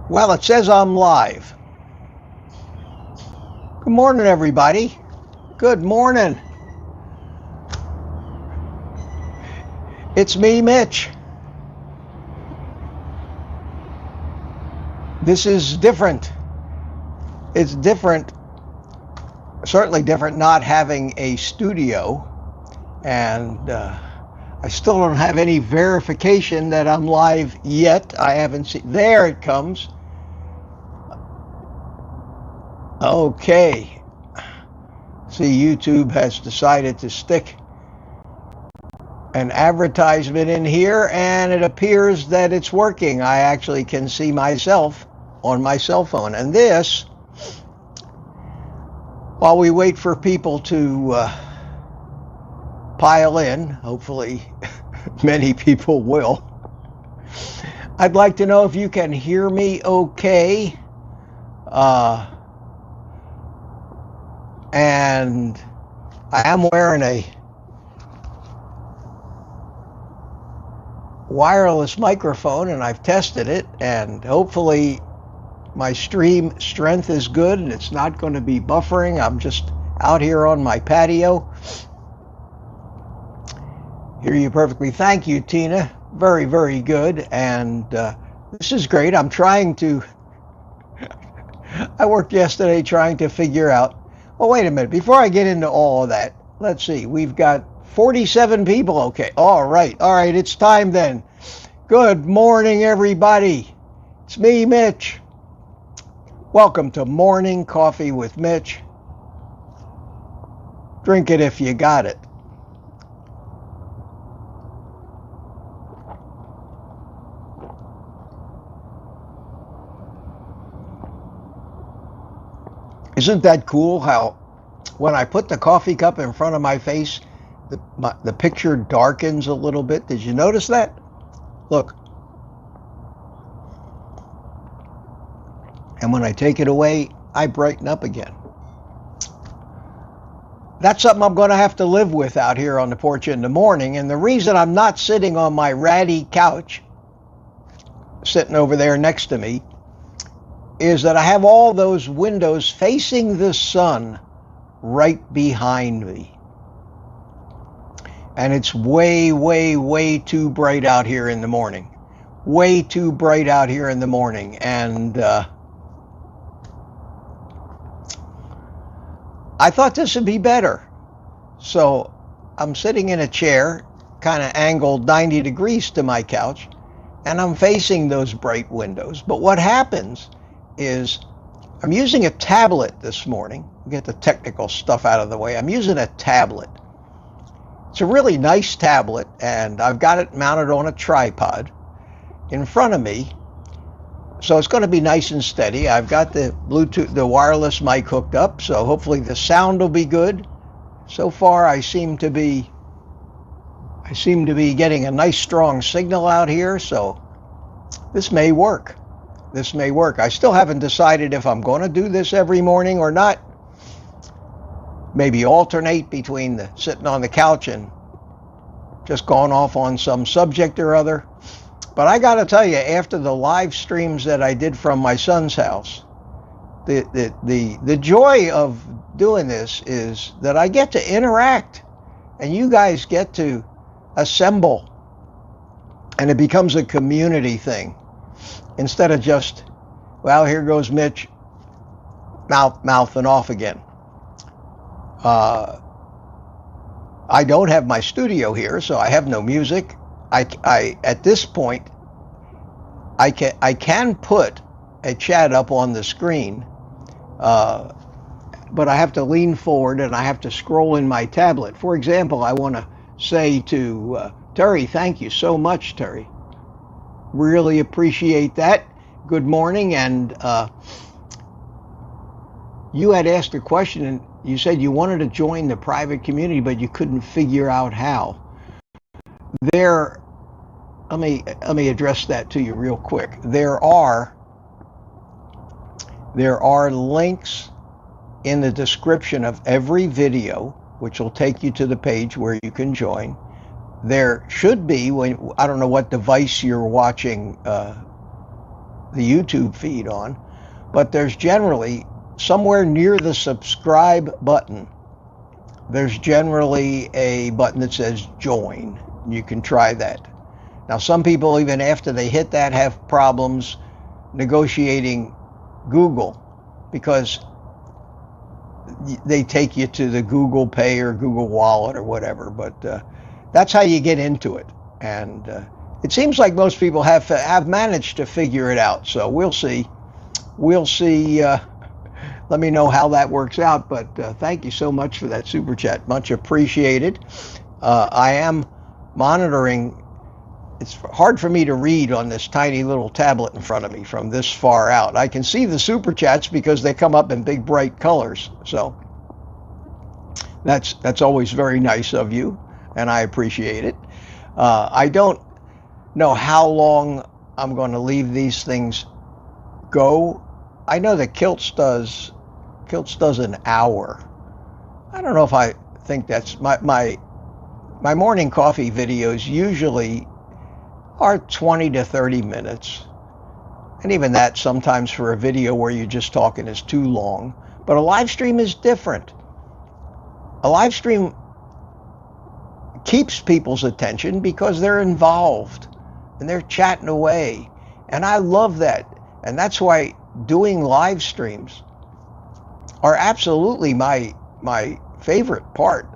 Well, it says I'm live. Good morning, everybody. Good morning. It's me, Mitch. This is different. It's different, certainly different not having a studio, and I still don't have any verification that I'm live yet. I haven't seen. There it comes. Okay. See, YouTube has decided to stick an advertisement in here, and it appears that it's working. I actually can see myself on my cell phone. And this, while we wait for people to pile in, hopefully many people will, I'd like to know if you can hear me okay. And I am wearing a wireless microphone, and I've tested it, and hopefully my stream strength is good and it's not going to be buffering. I'm just out here on my patio. Hear you perfectly. Thank you, Tina. Very, very good. And this is great. I'm trying to, I worked yesterday trying to figure out, well, wait a minute. Before I get into all of that, let's see. We've got 47 people. Okay. All right. It's time then. Good morning, everybody. It's me, Mitch. Welcome to Morning Coffee with Mitch. Drink it if you got it. Isn't that cool how when I put the coffee cup in front of my face, the picture darkens a little bit? Did you notice that? Look. And when I take it away, I brighten up again. That's something I'm going to have to live with out here on the porch in the morning. And the reason I'm not sitting on my ratty couch, sitting over there next to me, is that I have all those windows facing the sun right behind me. And it's way, way, way too bright out here in the morning. Way too bright out here in the morning. And I thought this would be better. So I'm sitting in a chair, kind of angled 90 degrees to my couch, and I'm facing those bright windows. But what happens is I'm using a tablet this morning. Get the technical stuff out of the way. I'm using a tablet. It's a really nice tablet, and I've got it mounted on a tripod in front of me. So it's going to be nice and steady. I've got the Bluetooth, the wireless mic hooked up, so hopefully the sound will be good. So far, I seem to be getting a nice strong signal out here, so this may work. This may work. I still haven't decided if I'm going to do this every morning or not. Maybe alternate between the sitting on the couch and just going off on some subject or other. But I got to tell you, after the live streams that I did from my son's house, the joy of doing this is that I get to interact, and you guys get to assemble, and it becomes a community thing instead of just, well, here goes Mitch mouthing off again. I don't have my studio here, so I have no music. I at this point, I can put a chat up on the screen, but I have to lean forward and I have to scroll in my tablet. For example, I want to say to Terry, thank you so much, Terry. Really appreciate that. Good morning. And you had asked a question, and you said you wanted to join the private community, but you couldn't figure out how. Let me address that to you real quick. There are links in the description of every video, which will take you to the page where you can join. There should be, when I don't know what device you're watching YouTube feed on, but there's generally somewhere near the subscribe button, there's generally a button that says join. You can try that. Now, some people, even after they hit that, have problems negotiating Google because they take you to the Google Pay or Google Wallet or whatever. But that's how you get into it. And it seems like most people have managed to figure it out. So we'll see. We'll see. Let me know how that works out. But thank you so much for that super chat. Much appreciated. I am monitoring. It's hard for me to read on this tiny little tablet in front of me from this far out. I can see the super chats because they come up in big bright colors. So that's always very nice of you, and I appreciate it. I don't know how long I'm going to leave these things go. I know that Kilts does an hour. I don't know if I think that's my morning coffee videos usually are 20 to 30 minutes. And even that sometimes for a video where you're just talking is too long. But a live stream is different. A live stream keeps people's attention because they're involved and they're chatting away. And I love that. And that's why doing live streams are absolutely my favorite part.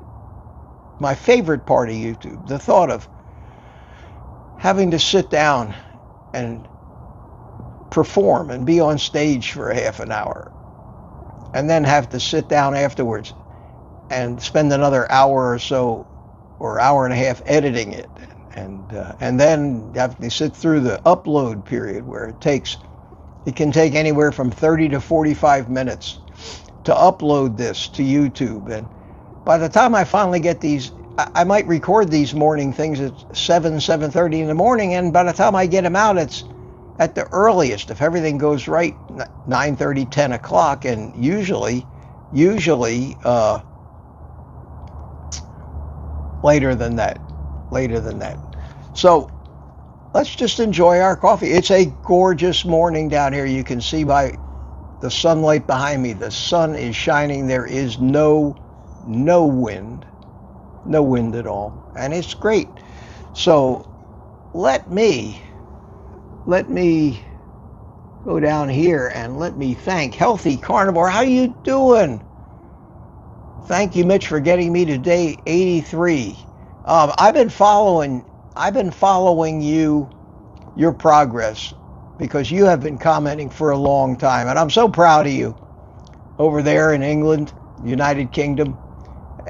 My favorite part of YouTube. The thought of having to sit down and perform and be on stage for a half an hour and then have to sit down afterwards and spend another hour or so or hour and a half editing it and then have to sit through the upload period where it can take anywhere from 30 to 45 minutes to upload this to YouTube. And by the time I finally get these, I might record these morning things at 7:30 in the morning, and by the time I get them out, it's at the earliest, if everything goes right, 9:30, 10 o'clock, and usually later than that. So let's just enjoy our coffee. It's a gorgeous morning down here. You can see by the sunlight behind me, the sun is shining. There is no wind. No wind at all, and it's great. So let me go down here and let me thank Healthy Carnivore. How you doing? Thank you, Mitch, for getting me to day 83. I've been following your progress because you have been commenting for a long time, and I'm so proud of you over there in England, United Kingdom.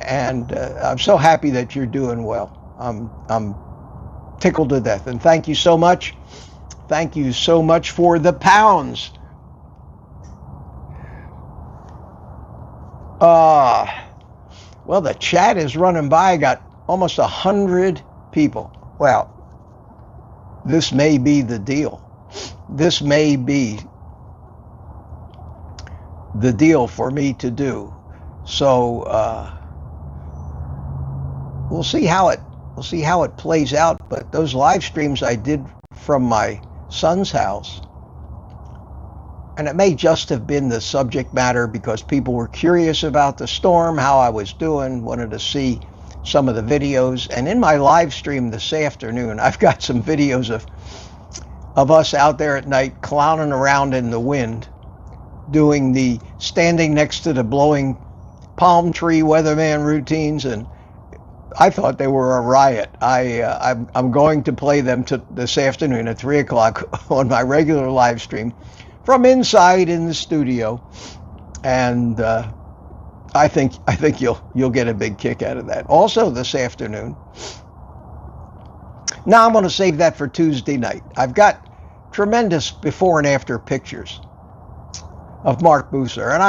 And I'm so happy that you're doing well. I'm tickled to death. And thank you so much. Thank you so much for the pounds. Well, the chat is running by. I got almost 100 people. Well, this may be the deal. This may be the deal for me to do. So we'll see how it plays out. But those live streams I did from my son's house, and it may just have been the subject matter because people were curious about the storm, how I was doing, wanted to see some of the videos. And in my live stream this afternoon, I've got some videos of us out there at night clowning around in the wind, doing the standing next to the blowing palm tree weatherman routines, and I thought they were a riot. I'm going to play them this afternoon at 3 o'clock on my regular live stream from inside in the studio, and I think you'll get a big kick out of that. Also this afternoon. Now I'm going to save that for Tuesday night. I've got tremendous before and after pictures of Mark Buser, and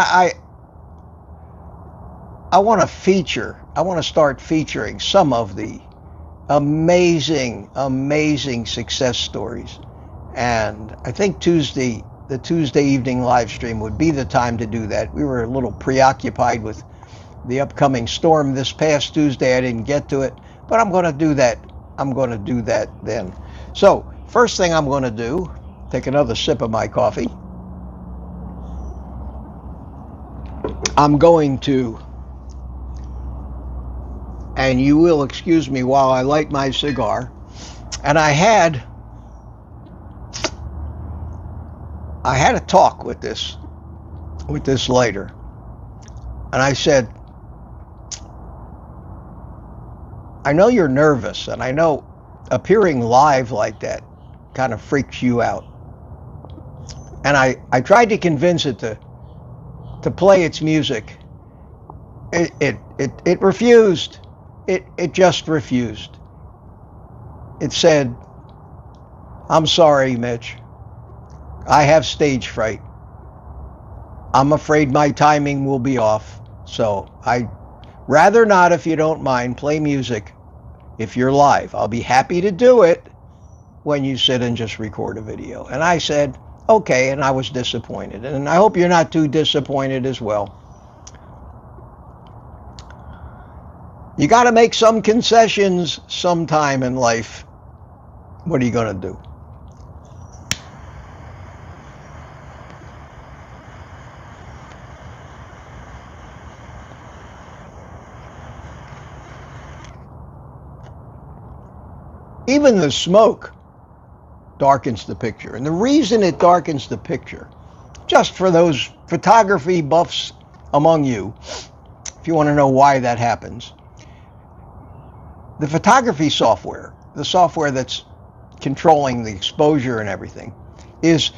I want to start featuring some of the amazing success stories. And I think the Tuesday evening live stream would be the time to do that. We were a little preoccupied with the upcoming storm this past Tuesday. I didn't get to it, but I'm going to do that. I'm going to do that then. So first thing I'm going to do take another sip of my coffee. I'm going to, and you will excuse me while I light my cigar, and I had a talk with this lighter, and I said, I know you're nervous, and I know appearing live like that kind of freaks you out. And I tried to convince it to play its music. It refused. It just refused. It said, I'm sorry, Mitch. I have stage fright. I'm afraid my timing will be off. So I'd rather not, if you don't mind, play music if you're live. I'll be happy to do it when you sit and just record a video. And I said, okay, and I was disappointed. And I hope you're not too disappointed as well. You got to make some concessions sometime in life. What are you going to do? Even the smoke darkens the picture. And the reason it darkens the picture, just for those photography buffs among you, if you want to know why that happens, the photography software, the software that's controlling the exposure and everything, is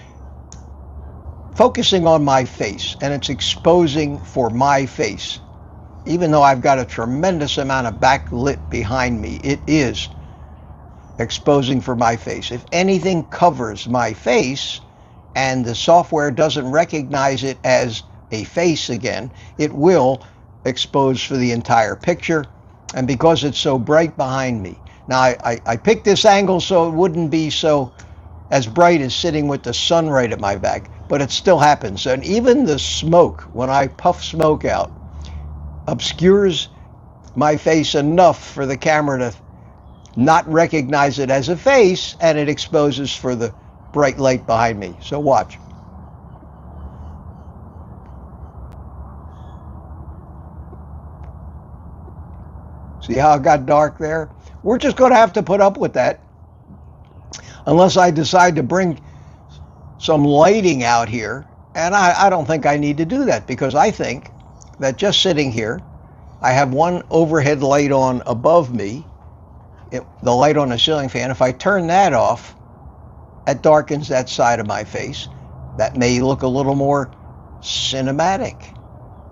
focusing on my face, and it's exposing for my face. Even though I've got a tremendous amount of backlit behind me, it is exposing for my face. If anything covers my face and the software doesn't recognize it as a face again, it will expose for the entire picture. And because it's so bright behind me. Now I picked this angle so it wouldn't be so as bright as sitting with the sun right at my back, but it still happens. And even the smoke, when I puff smoke out, obscures my face enough for the camera to not recognize it as a face, and it exposes for the bright light behind me. So watch. See how it got dark there? We're just going to have to put up with that unless I decide to bring some lighting out here. And I don't think I need to do that, because I think that just sitting here, I have one overhead light on above me, the light on the ceiling fan. If I turn that off, it darkens that side of my face. That may look a little more cinematic,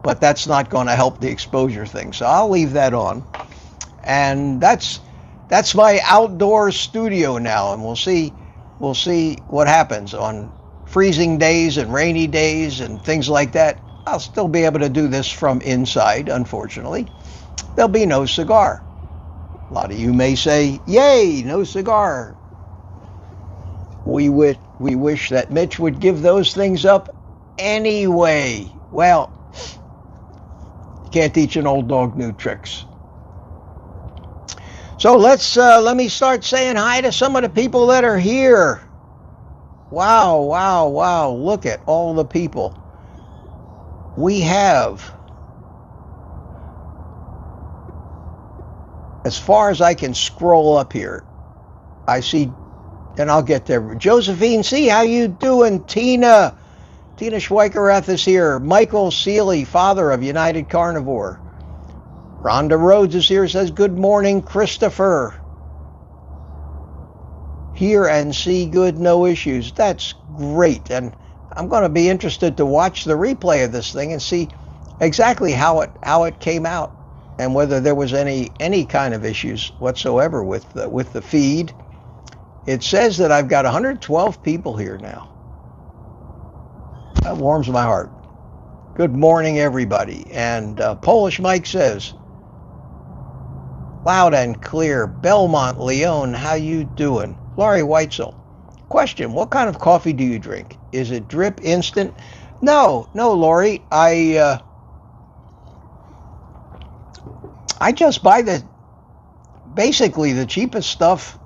but that's not going to help the exposure thing. So I'll leave that on. And that's my outdoor studio now, and we'll see what happens on freezing days and rainy days and things like that. I'll still be able to do this from inside. Unfortunately, there'll be no cigar. A lot of you may say, yay, no cigar. We wish that Mitch would give those things up anyway. Well, you can't teach an old dog new tricks. So let me start saying hi to some of the people that are here. Wow, wow, wow. Look at all the people. We have, as far as I can scroll up here, I see, and I'll get there. Josephine C., how you doing? Tina Schweikerath is here. Michael Seeley, father of United Carnivore. Rhonda Rhodes is here, says, good morning, Christopher. Hear and see good, no issues. That's great. And I'm going to be interested to watch the replay of this thing and see exactly how it came out, and whether there was any kind of issues whatsoever with the feed. It says that I've got 112 people here now. That warms my heart. Good morning, everybody. And Polish Mike says, loud and clear, Belmont, Leon, how you doing? Laurie Weitzel, question, what kind of coffee do you drink? Is it drip instant? No, Laurie. I just buy basically the cheapest stuff.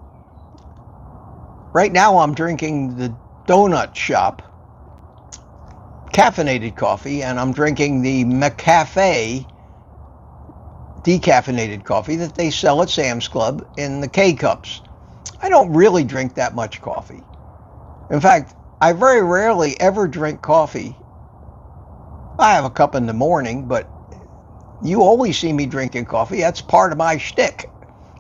Right now I'm drinking donut shop, caffeinated coffee, and I'm drinking the McCafe decaffeinated coffee that they sell at Sam's Club in the K-Cups. I don't really drink that much coffee. In fact, I very rarely ever drink coffee. I have a cup in the morning, but you always see me drinking coffee. That's part of my shtick.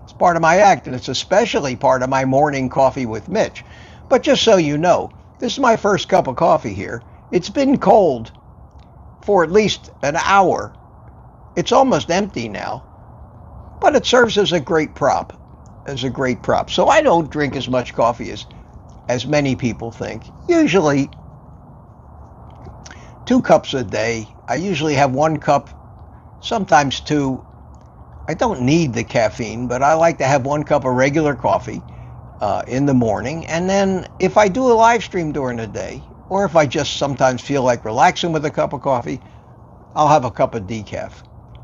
It's part of my act, and it's especially part of my morning coffee with Mitch. But just so you know, this is my first cup of coffee here. It's been cold for at least an hour. It's almost empty now, but it serves as a great prop. So I don't drink as much coffee as many people think. Usually 2 cups a day. I usually have 1 cup, sometimes 2. I don't need the caffeine, but I like to have 1 cup of regular coffee in the morning. And then if I do a live stream during the day, or if I just sometimes feel like relaxing with a cup of coffee, I'll have a cup of decaf.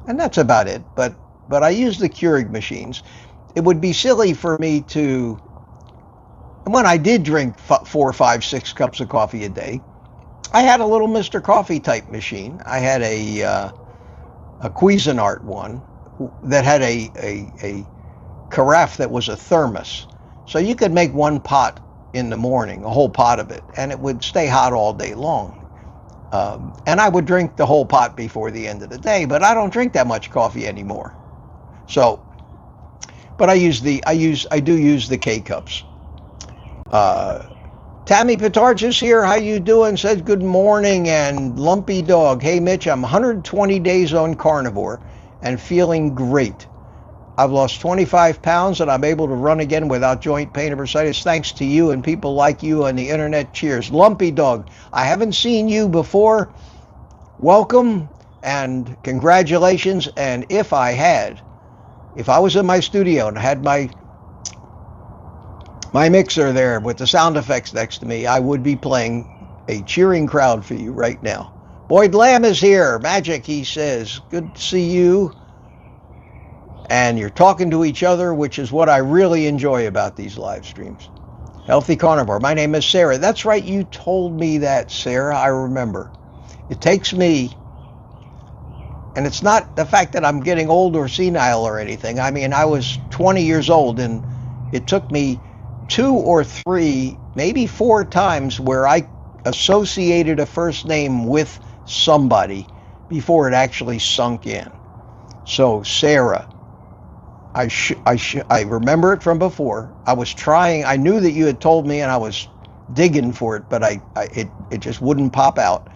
And that's about it. But I use the Keurig machines. It would be silly for me to, when I did drink 4, 5, 6 cups of coffee a day, I had a little Mr. Coffee type machine. I had a Cuisinart one that had a carafe that was a thermos. So you could make 1 pot in the morning, a whole pot of it, and it would stay hot all day long. And I would drink the whole pot before the end of the day, but I don't drink that much coffee anymore. So, but I do use the K-Cups. Tammy Pitarch is here. How you doing? Says good morning. And Lumpy Dog. Hey Mitch, I'm 120 days on carnivore and feeling great. I've lost 25 pounds and I'm able to run again without joint pain or bursitis thanks to you and people like you on the internet. Cheers. Lumpy Dog, I haven't seen you before. Welcome and congratulations. And if I was in my studio and had my mixer there with the sound effects next to me, I would be playing a cheering crowd for you right now. Boyd Lamb is here. Magic, he says. Good to see you. And you're talking to each other, which is what I really enjoy about these live streams. Healthy Carnivore. My name is Sarah. That's right. You told me that, Sarah. I remember. It takes me, and it's not the fact that I'm getting old or senile or anything. I mean, I was 20 years old, and it took me 2 or 3, maybe 4 times where I associated a first name with somebody before it actually sunk in. So, Sarah, I remember it from before. I was trying. I knew that you had told me, and I was digging for it, but it just wouldn't pop out.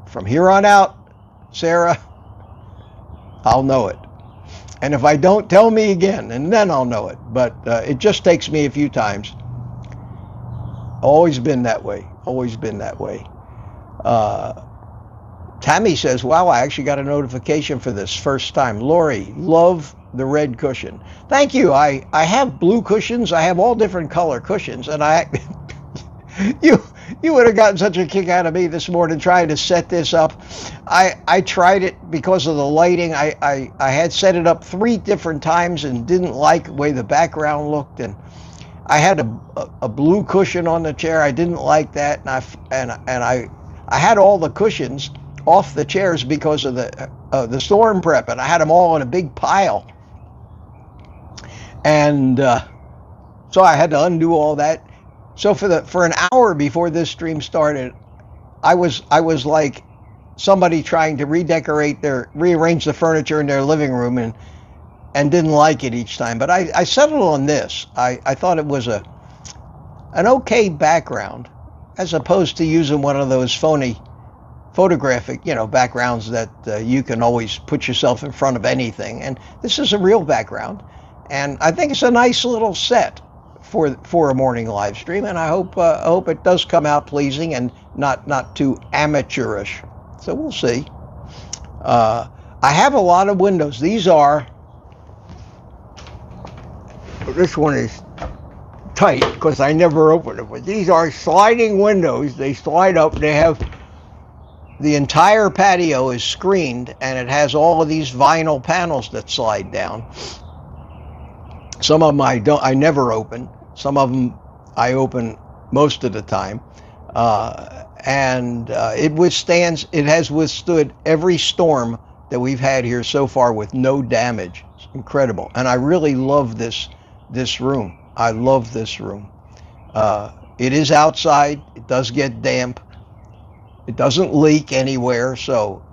From here on out, Sarah, I'll know it. And if I don't, tell me again, and then I'll know it. But it just takes me a few times. Always been that way. Always been that way. Tammy says, wow, I actually got a notification for this first time. Lori, love the red cushion. Thank you. I have blue cushions. I have all different color cushions. And you would have gotten such a kick out of me this morning trying to set this up. I tried it because of the lighting. I had set it up 3 different times and didn't like the way the background looked. And I had a blue cushion on the chair. I didn't like that. And I had all the cushions off the chairs because of the storm prep, and I had them all in a big pile. And so I had to undo all that. So for an hour before this stream started, I was like somebody trying to rearrange the furniture in their living room and didn't like it each time. But I settled on this. I thought it was an okay background, as opposed to using one of those phony photographic, backgrounds that you can always put yourself in front of anything. And this is a real background, and I think it's a nice little set for a morning live stream. And I hope it does come out pleasing and not too amateurish. So we'll see. I have a lot of windows. This one is tight because I never opened it, but these are sliding windows. They slide up. They have the entire patio is screened, and it has all of these vinyl panels that slide down. Some of them I never open. Some of them I open most of the time. And it has withstood every storm that we've had here so far with no damage. It's incredible. And I really love this room. I love this room. It is outside. It does get damp. It doesn't leak anywhere, so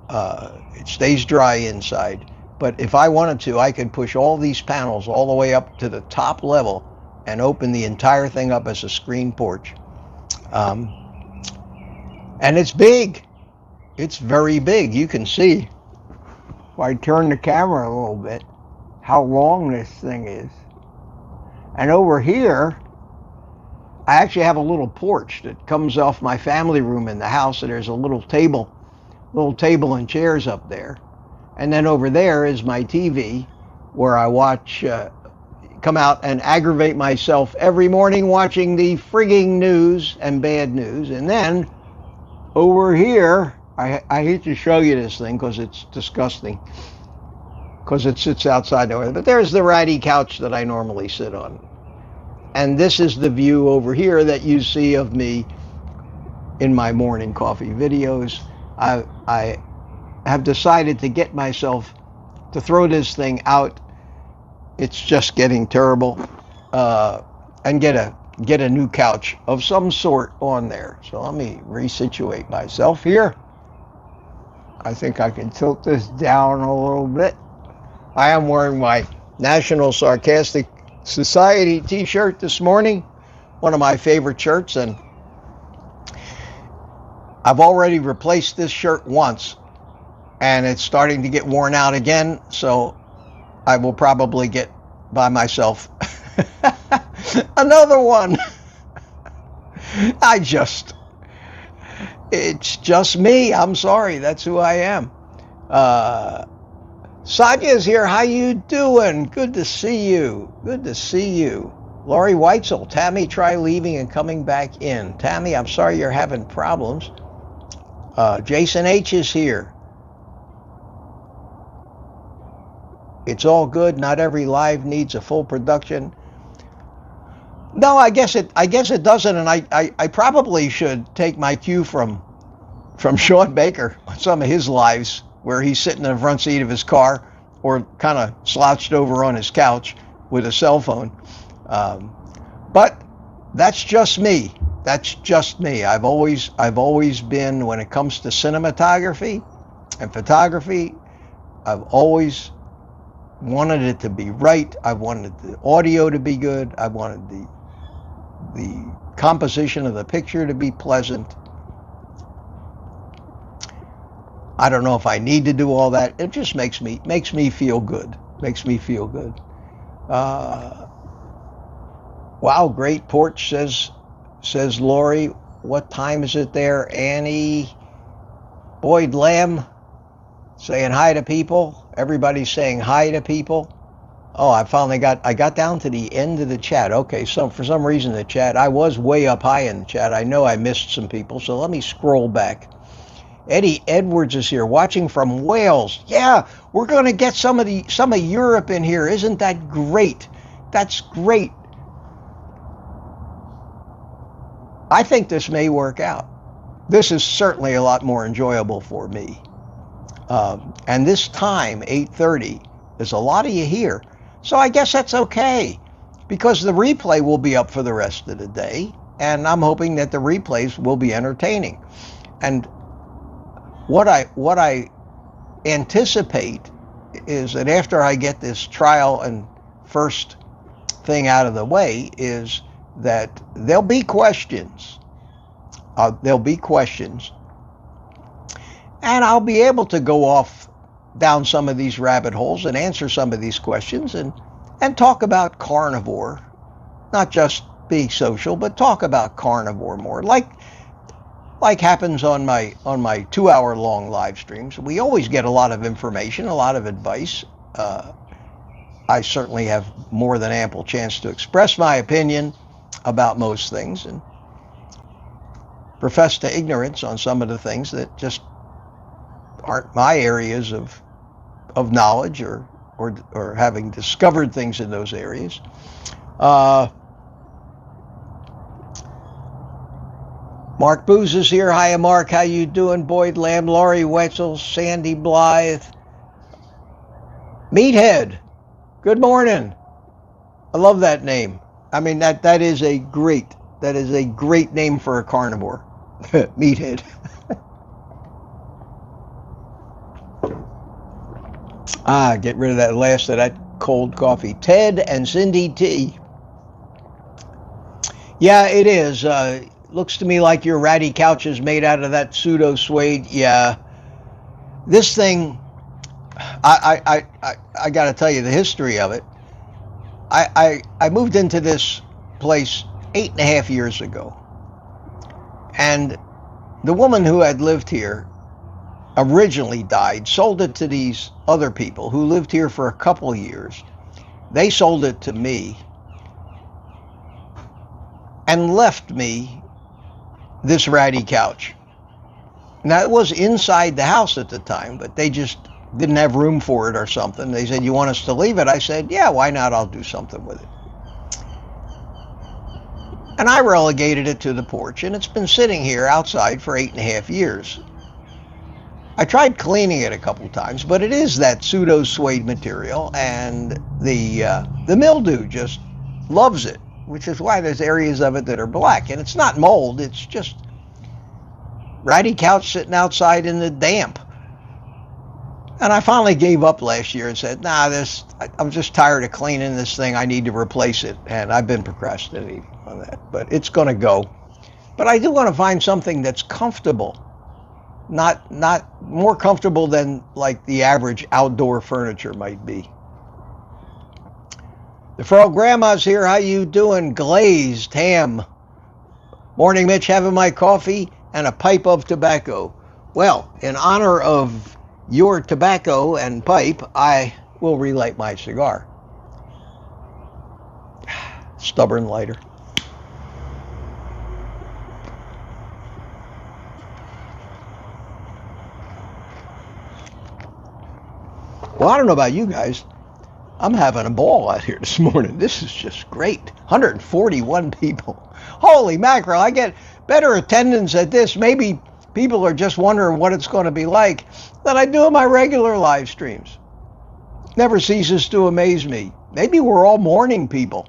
it stays dry inside. But if I wanted to, I could push all these panels all the way up to the top level and open the entire thing up as a screen porch. And it's big. It's very big. You can see, if I turn the camera a little bit, how long this thing is. And over here, I actually have a little porch that comes off my family room in the house, and there's a little table and chairs up there. And then over there is my TV, where I watch, come out and aggravate myself every morning watching the frigging news and bad news. And then over here, I hate to show you this thing because it's disgusting, because it sits outside there. But there's the ratty couch that I normally sit on. And this is the view over here that you see of me in my morning coffee videos. I have decided to get myself to throw this thing out. It's just getting terrible, and get a new couch of some sort on there. So let me resituate myself here. I think I can tilt this down a little bit. I am wearing my National Sarcastic Society t-shirt this morning, one of my favorite shirts, and I've already replaced this shirt once, and it's starting to get worn out again, so I will probably get by myself another one. It's just me. I'm sorry. That's who I am. Sonia's here. How you doing? Good to see you. Good to see you. Lori Weitzel. Tammy, try leaving and coming back in. Tammy, I'm sorry you're having problems. Jason H is here. It's all good. Not every live needs a full production. No, I guess it doesn't, and I probably should take my cue from Sean Baker on some of his lives, where he's sitting in the front seat of his car or kind of slouched over on his couch with a cell phone. But that's just me. That's just me. I've always been, when it comes to cinematography and photography, I've always wanted it to be right. I wanted the audio to be good. I wanted the composition of the picture to be pleasant. I don't know if I need to do all that. It just makes me feel good. Makes me feel good. Wow, great porch, says Lori. What time is it there? Annie Boyd Lamb saying hi to people. Everybody's saying hi to people. Oh, I got down to the end of the chat. Okay, so for some reason the chat, I was way up high in the chat. I know I missed some people, so let me scroll back. Eddie Edwards is here, watching from Wales. Yeah, we're going to get some of Europe in here. Isn't that great? That's great. I think this may work out. This is certainly a lot more enjoyable for me. And this time, 8:30, there's a lot of you here. So I guess that's okay, because the replay will be up for the rest of the day, and I'm hoping that the replays will be entertaining. And what I anticipate is that after I get this trial and first thing out of the way, is that there'll be questions. There'll be questions. And I'll be able to go off down some of these rabbit holes and answer some of these questions and talk about carnivore, not just being social, but talk about carnivore more, like happens on my 2-hour long live streams. We always get a lot of information, a lot of advice. I certainly have more than ample chance to express my opinion about most things and profess to ignorance on some of the things that just aren't my areas of knowledge or having discovered things in those areas. Mark Booz is here. Hiya, Mark. How you doing? Boyd Lamb, Laurie Wetzel, Sandy Blythe. Meathead. Good morning. I love that name. I mean, that is a great name for a carnivore. Meathead. Get rid of that last of that cold coffee. Ted and Cindy T. Yeah, it is. Looks to me like your ratty couch is made out of that pseudo suede. Yeah. This thing, I got to tell you the history of it. I moved into this place 8.5 years ago. And the woman who had lived here originally died, sold it to these other people who lived here for a couple years. They sold it to me and left me this ratty couch. Now, it was inside the house at the time, but they just didn't have room for it or something. They said, "You want us to leave it?" I said, "Yeah, why not? I'll do something with it." And I relegated it to the porch, and it's been sitting here outside for 8.5 years. I tried cleaning it a couple times, but it is that pseudo suede material, and the mildew just loves it, which is why there's areas of it that are black. And it's not mold, it's just ratty couch sitting outside in the damp. And I finally gave up last year and said, nah, I'm just tired of cleaning this thing. I need to replace it. And I've been procrastinating on that, but it's going to go. But I do want to find something that's comfortable, not more comfortable than like the average outdoor furniture might be. The Fro Grandma's here. How you doing? Glazed ham. Morning, Mitch. Having my coffee and a pipe of tobacco. Well, in honor of your tobacco and pipe, I will relight my cigar. Stubborn lighter. Well, I don't know about you guys. I'm having a ball out here this morning. This is just great. 141 people. Holy mackerel, I get better attendance at this. Maybe people are just wondering what it's going to be like than I do in my regular live streams. Never ceases to amaze me. Maybe we're all morning people.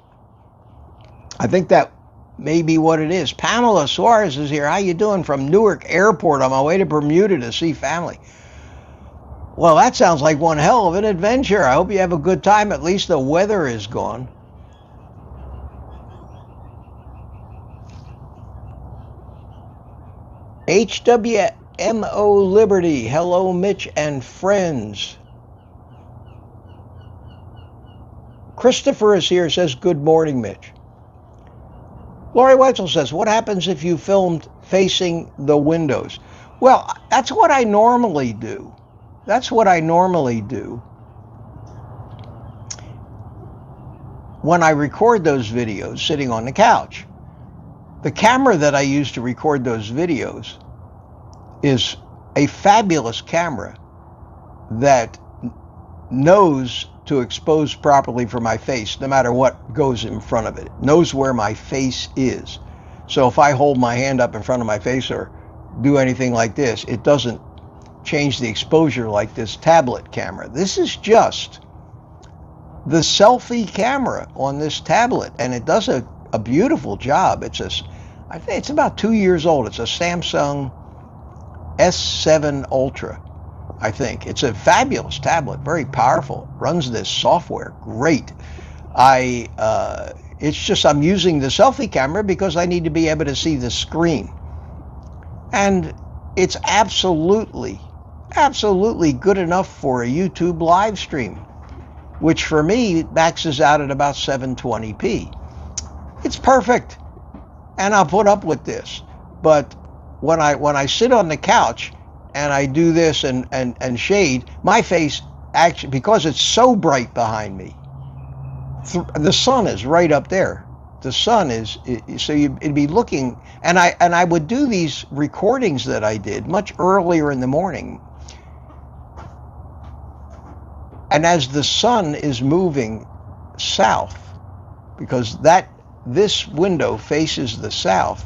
I think that may be what it is. Pamela Suarez is here. How you doing? From Newark Airport on my way to Bermuda to see family. Well, that sounds like one hell of an adventure. I hope you have a good time. At least the weather is gone. HWMO Liberty. Hello, Mitch and friends. Christopher is here, says, good morning, Mitch. Laurie Wetzel says, what happens if you filmed facing the windows? Well, that's what I normally do. That's what I normally do when I record those videos sitting on the couch. The camera that I use to record those videos is a fabulous camera that knows to expose properly for my face, no matter what goes in front of it. It knows where my face is. So if I hold my hand up in front of my face or do anything like this, it doesn't change the exposure like this tablet camera. This is just the selfie camera on this tablet, and it does a beautiful job. I think it's about 2 years old. It's a Samsung S7 Ultra, I think. It's a fabulous tablet, very powerful. Runs this software great. It's just I'm using the selfie camera because I need to be able to see the screen. And it's absolutely good enough for a YouTube live stream, which for me maxes out at about 720p. It's perfect, and I'll put up with this. But when I sit on the couch and I do this and shade, my face actually, because it's so bright behind me, the sun is right up there. The sun is, so it'd be looking, and I would do these recordings that I did much earlier in the morning. And as the sun is moving south, because this window faces the south,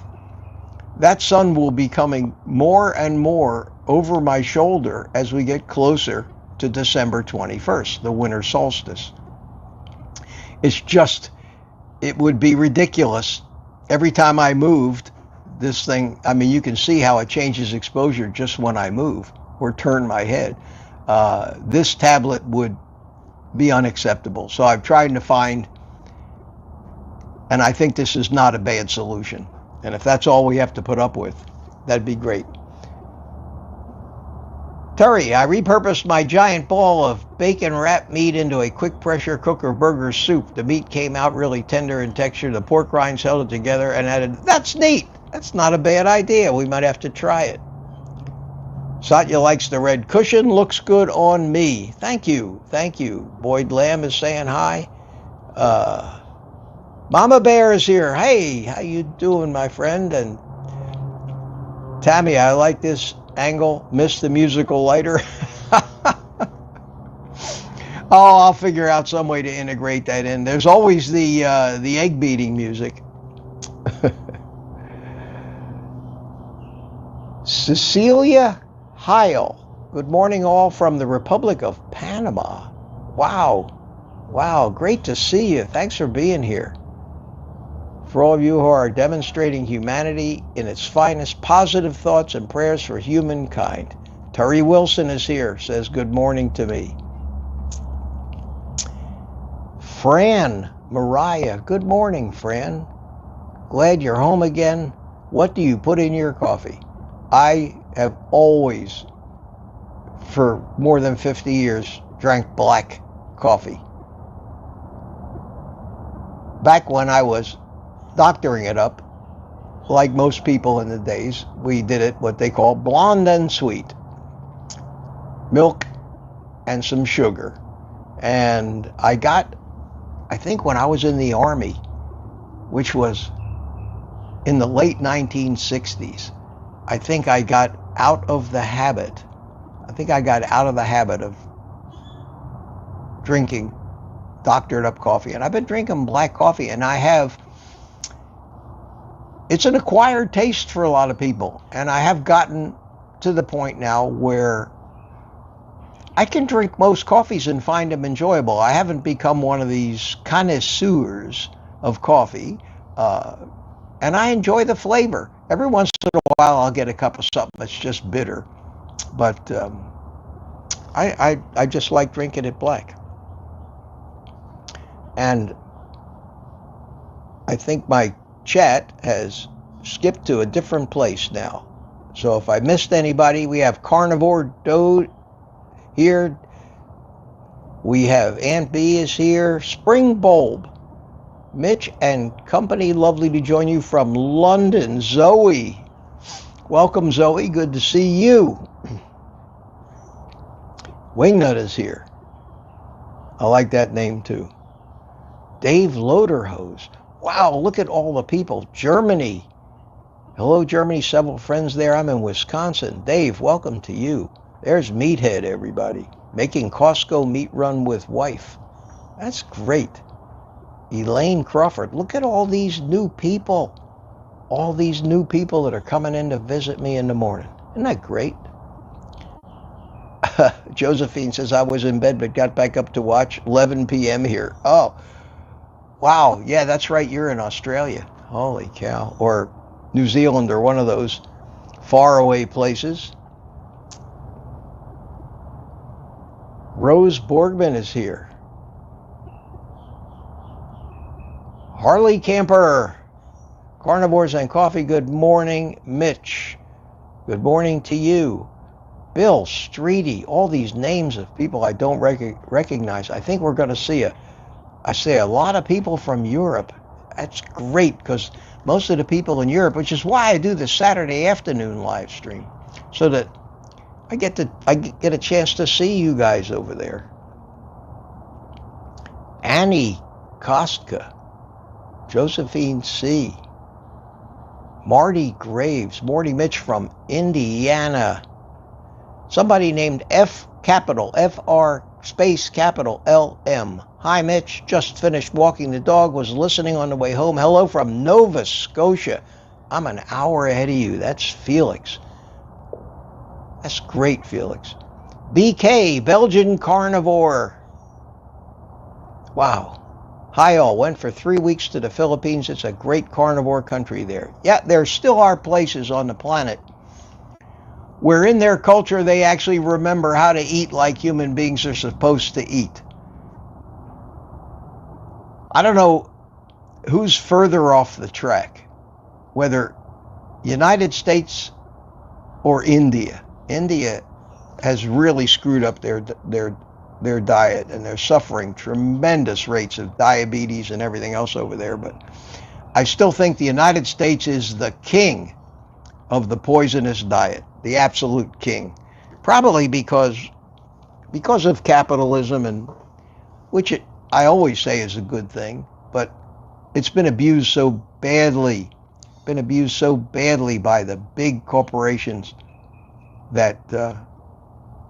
that sun will be coming more and more over my shoulder as we get closer to December 21st, the winter solstice. It would be ridiculous. Every time I moved, this thing, I mean, you can see how it changes exposure just when I move or turn my head. This tablet would be unacceptable. So I've tried to find, and I think this is not a bad solution. And if that's all we have to put up with, that'd be great. Terry, I repurposed my giant ball of bacon wrapped meat into a quick pressure cooker burger soup. The meat came out really tender in texture. The pork rinds held it together and added, that's neat. That's not a bad idea. We might have to try it. Satya likes the red cushion. Looks good on me. Thank you. Thank you. Boyd Lamb is saying hi. Mama Bear is here. Hey, how you doing, my friend? And Tammy, I like this angle. Missed the musical lighter. Oh, I'll figure out some way to integrate that in. There's always the egg beating music. Cecilia Heil. Good morning, all from the Republic of Panama. Wow, great to see you. Thanks for being here. For all of you who are demonstrating humanity in its finest, positive thoughts and prayers for humankind. Terry Wilson is here, says good morning to me. Fran Mariah, good morning, Fran. Glad you're home again. What do you put in your coffee? I have always, for more than 50 years, drank black coffee. Back when I was doctoring it up, like most people in the days, we did it what they call blonde and sweet. Milk and some sugar. And I think when I was in the Army, which was in the late 1960s, I think I got out of the habit. Of drinking doctored up coffee. And I've been drinking black coffee, and it's an acquired taste for a lot of people. And I have gotten to the point now where I can drink most coffees and find them enjoyable. I haven't become one of these connoisseurs of coffee, and I enjoy the flavor. Every once in a while I'll get a cup of something that's just bitter, but I just like drinking it black. And I think my chat has skipped to a different place now. So if I missed anybody, we have Carnivore Doe here. We have Aunt B is here. Spring Bulb. Mitch and company, lovely to join you from London. Zoe. Welcome, Zoe. Good to see you. Wingnut is here. I like that name too. Dave Loaderhose. Wow, look at all the people. Germany. Hello, Germany. Several friends there. I'm in Wisconsin. Dave, welcome to you. There's Meathead, everybody. Making Costco meat run with wife. That's great. Elaine Crawford. Look at all these new people. All these new people that are coming in to visit me in the morning. Isn't that great? Josephine says, I was in bed but got back up to watch 11 p.m. here. Oh, wow. Yeah, that's right. You're in Australia. Holy cow. Or New Zealand, or one of those faraway places. Rose Borgman is here. Harley Camper. Carnivores and Coffee, good morning. Mitch, good morning to you. Bill Streety, all these names of people I don't recognize. I think we're going to see a lot of people from Europe. That's great, because most of the people in Europe, which is why I do the Saturday afternoon live stream, so that I get a chance to see you guys over there. Annie Kostka, Josephine C., Marty Graves, Morty Mitch from Indiana. Somebody named F capital, FR space capital LM. Hi, Mitch. Just finished walking the dog. Was listening on the way home. Hello from Nova Scotia. I'm an hour ahead of you. That's Felix. That's great, Felix. BK, Belgian carnivore. Wow. Hi all, went for 3 weeks to the Philippines. It's a great carnivore country there. Yeah, there still are places on the planet where in their culture they actually remember how to eat like human beings are supposed to eat. I don't know who's further off the track, whether United States or India. India has really screwed up their diet, and they're suffering tremendous rates of diabetes and everything else over there. But I still think the United States is the king of the poisonous diet, the absolute king. Probably because of capitalism, and which I always say is a good thing, but it's been abused so badly by the big corporations that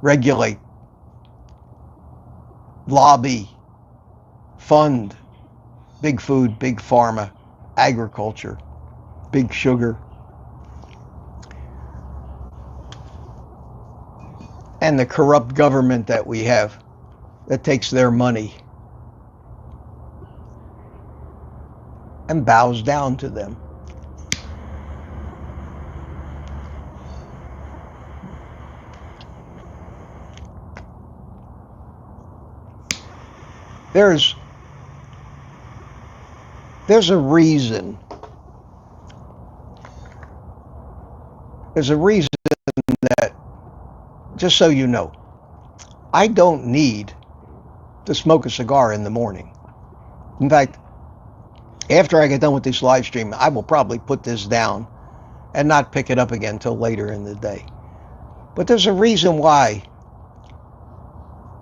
regulate, lobby, fund big food, big pharma, agriculture, big sugar, and the corrupt government that we have that takes their money and bows down to them. There's a reason. There's a reason that, just so you know, I don't need to smoke a cigar in the morning. In fact, after I get done with this live stream, I will probably put this down and not pick it up again until later in the day. But there's a reason why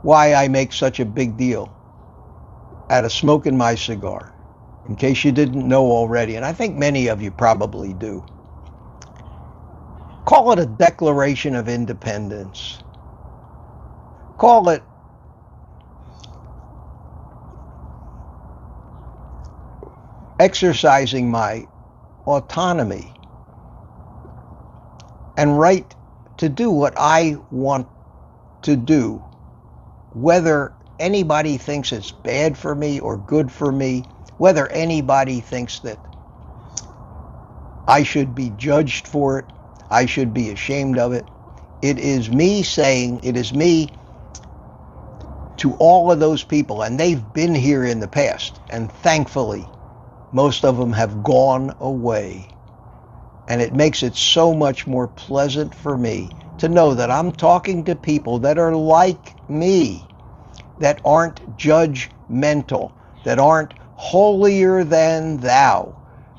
I make such a big deal out of smoking my cigar, in case you didn't know already, and I think many of you probably do. Call it a Declaration of Independence. Call it exercising my autonomy and right to do what I want to do, whether anybody thinks it's bad for me or good for me, whether anybody thinks that I should be judged for it, I should be ashamed of it. It is me saying, it is me to all of those people, and they've been here in the past, and thankfully most of them have gone away. And it makes it so much more pleasant for me to know that I'm talking to people that are like me, that aren't judgmental, that aren't holier than thou,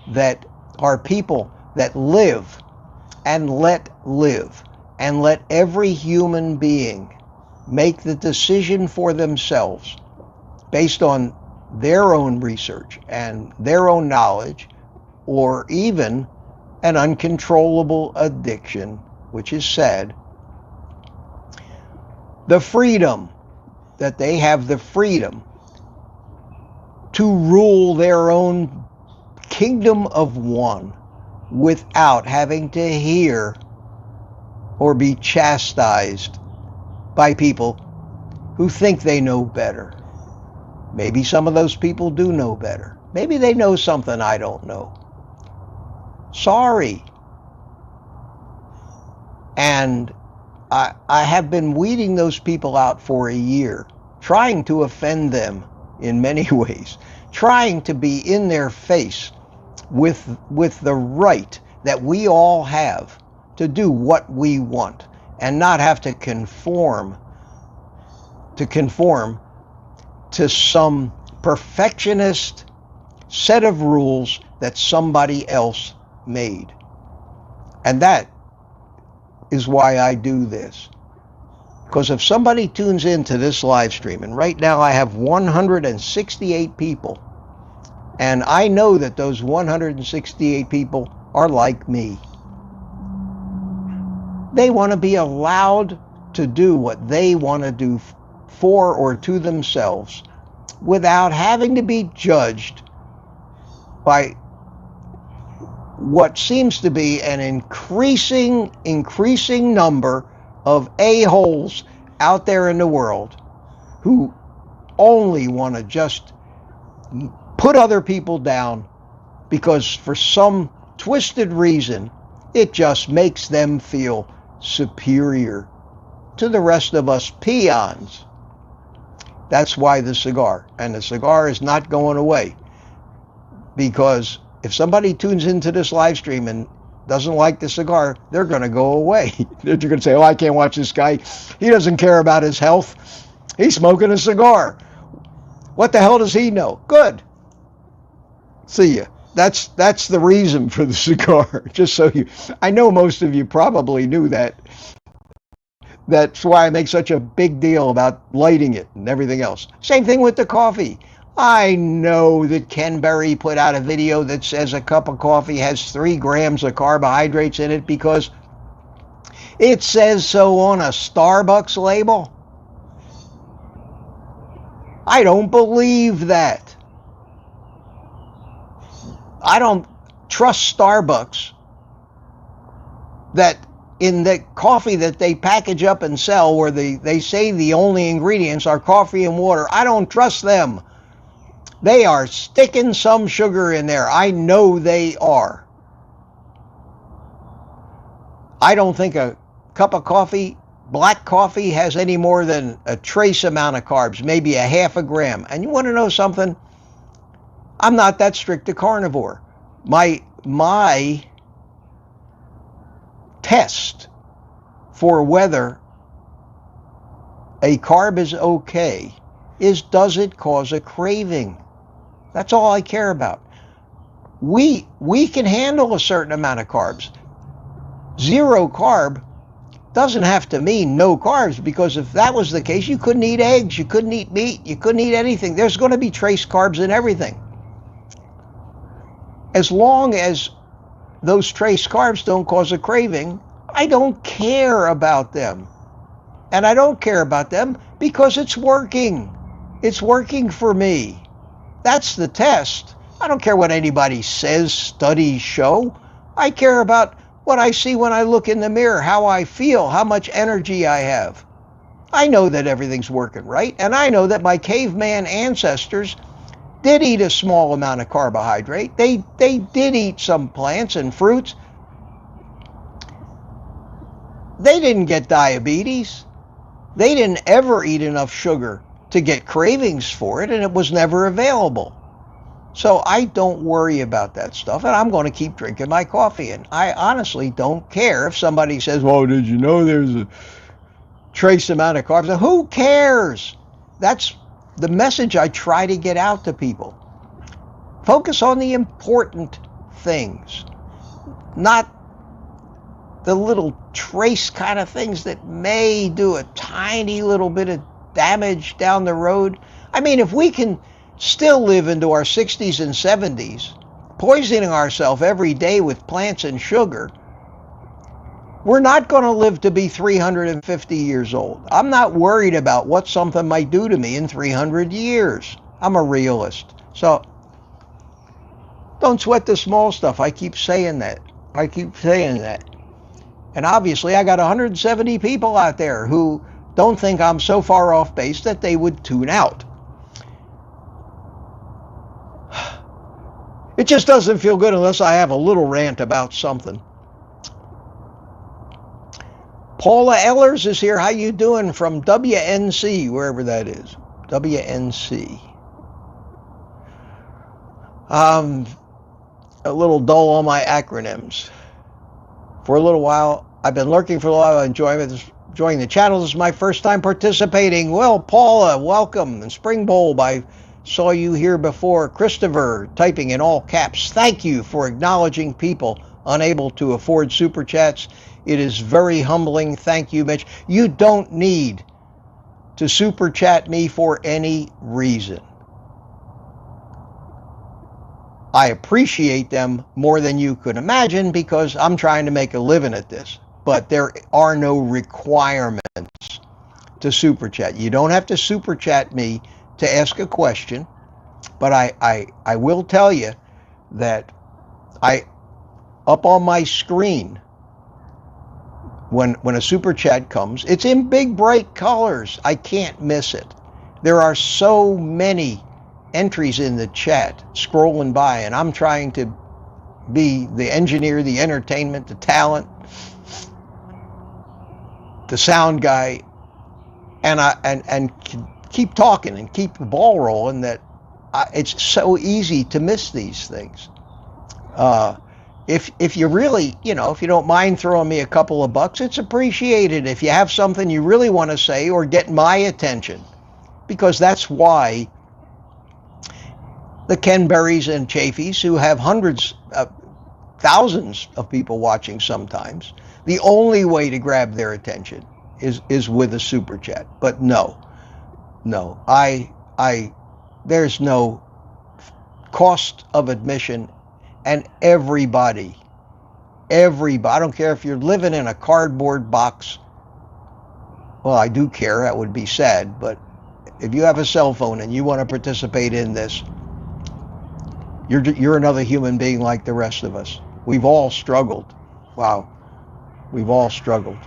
that are people that live and let every human being make the decision for themselves based on their own research and their own knowledge, or even an uncontrollable addiction, which is sad. The freedom that they have, the freedom to rule their own kingdom of one without having to hear or be chastised by people who think they know better. Maybe some of those people do know better. Maybe they know something I don't know. Sorry. And I have been weeding those people out for a year, trying to offend them in many ways, trying to be in their face with the right that we all have to do what we want and not have to conform to some perfectionist set of rules that somebody else made. And that is why I do this. Because if somebody tunes into this live stream, and right now I have 168 people, and I know that those 168 people are like me. They want to be allowed to do what they want to do for or to themselves without having to be judged by what seems to be an increasing number of a-holes out there in the world who only want to just put other people down because for some twisted reason it just makes them feel superior to the rest of us peons. That's why the cigar. And the cigar is not going away. Because if somebody tunes into this live stream and doesn't like the cigar, they're going to go away. They're going to say, oh, I can't watch this guy. He doesn't care about his health. He's smoking a cigar. What the hell does he know? Good. See ya. That's the reason for the cigar. Just so you, I know most of you probably knew that. That's why I make such a big deal about lighting it and everything else. Same thing with the coffee. I know that Ken Berry put out a video that says a cup of coffee has 3 grams of carbohydrates in it because it says so on a Starbucks label. I don't believe that. I don't trust Starbucks that in the coffee that they package up and sell where they say the only ingredients are coffee and water. I don't trust them. They are sticking some sugar in there. I know they are. I don't think a cup of coffee, black coffee, has any more than a trace amount of carbs, maybe a half a gram. And you want to know something? I'm not that strict a carnivore. My test for whether a carb is okay is, does it cause a craving? That's all I care about. We can handle a certain amount of carbs. 0 carb doesn't have to mean no carbs, because if that was the case, you couldn't eat eggs, you couldn't eat meat, you couldn't eat anything. There's going to be trace carbs in everything. As long as those trace carbs don't cause a craving, I don't care about them. And I don't care about them because it's working. It's working for me. That's the test. I don't care what anybody says, studies show. I care about what I see when I look in the mirror, how I feel, how much energy I have. I know that everything's working right, and I know that my caveman ancestors did eat a small amount of carbohydrate. They did eat some plants and fruits. They didn't get diabetes. They didn't ever eat enough sugar to get cravings for it, and it was never available. So I don't worry about that stuff, and I'm going to keep drinking my coffee. And I honestly don't care if somebody says, well, did you know there's a trace amount of carbs? Who cares? That's the message I try to get out to people. Focus on the important things, not the little trace kind of things that may do a tiny little bit of damage down the road. I mean, if we can still live into our 60s and 70s, poisoning ourselves every day with plants and sugar, we're not going to live to be 350 years old. I'm not worried about what something might do to me in 300 years. I'm a realist. So don't sweat the small stuff. I keep saying that. And obviously I got 170 people out there who don't think I'm so far off base that they would tune out. It just doesn't feel good unless I have a little rant about something. Paula Ellers is here. How you doing? From WNC, wherever that is. WNC. A little dull on my acronyms. For a little while, I've been lurking for a while, enjoying the channel. This is my first time participating. Well, Paula, welcome. And Spring Bowl, I saw you here before. Christopher, typing in all caps. Thank you for acknowledging people unable to afford super chats. It is very humbling. Thank you, Mitch. You don't need to super chat me for any reason. I appreciate them more than you could imagine because I'm trying to make a living at this. But there are no requirements to super chat. You don't have to super chat me to ask a question, but I will tell you that up on my screen when a super chat comes. It's in big bright colors. I can't miss it. There are so many entries in the chat scrolling by, and I'm trying to be the engineer, the entertainment, the talent, the sound guy, and keep talking and keep the ball rolling. That it's so easy to miss these things. If you really, if you don't mind throwing me a couple of bucks, it's appreciated. If you have something you really want to say or get my attention, because that's why the Ken Berries and Chafies, who have thousands of people watching sometimes, the only way to grab their attention is with a super chat. But no, there's no cost of admission, and everybody, I don't care if you're living in a cardboard box. Well, I do care, that would be sad, but if you have a cell phone and you want to participate in this, you're another human being like the rest of us. We've all struggled. Wow. We've all struggled.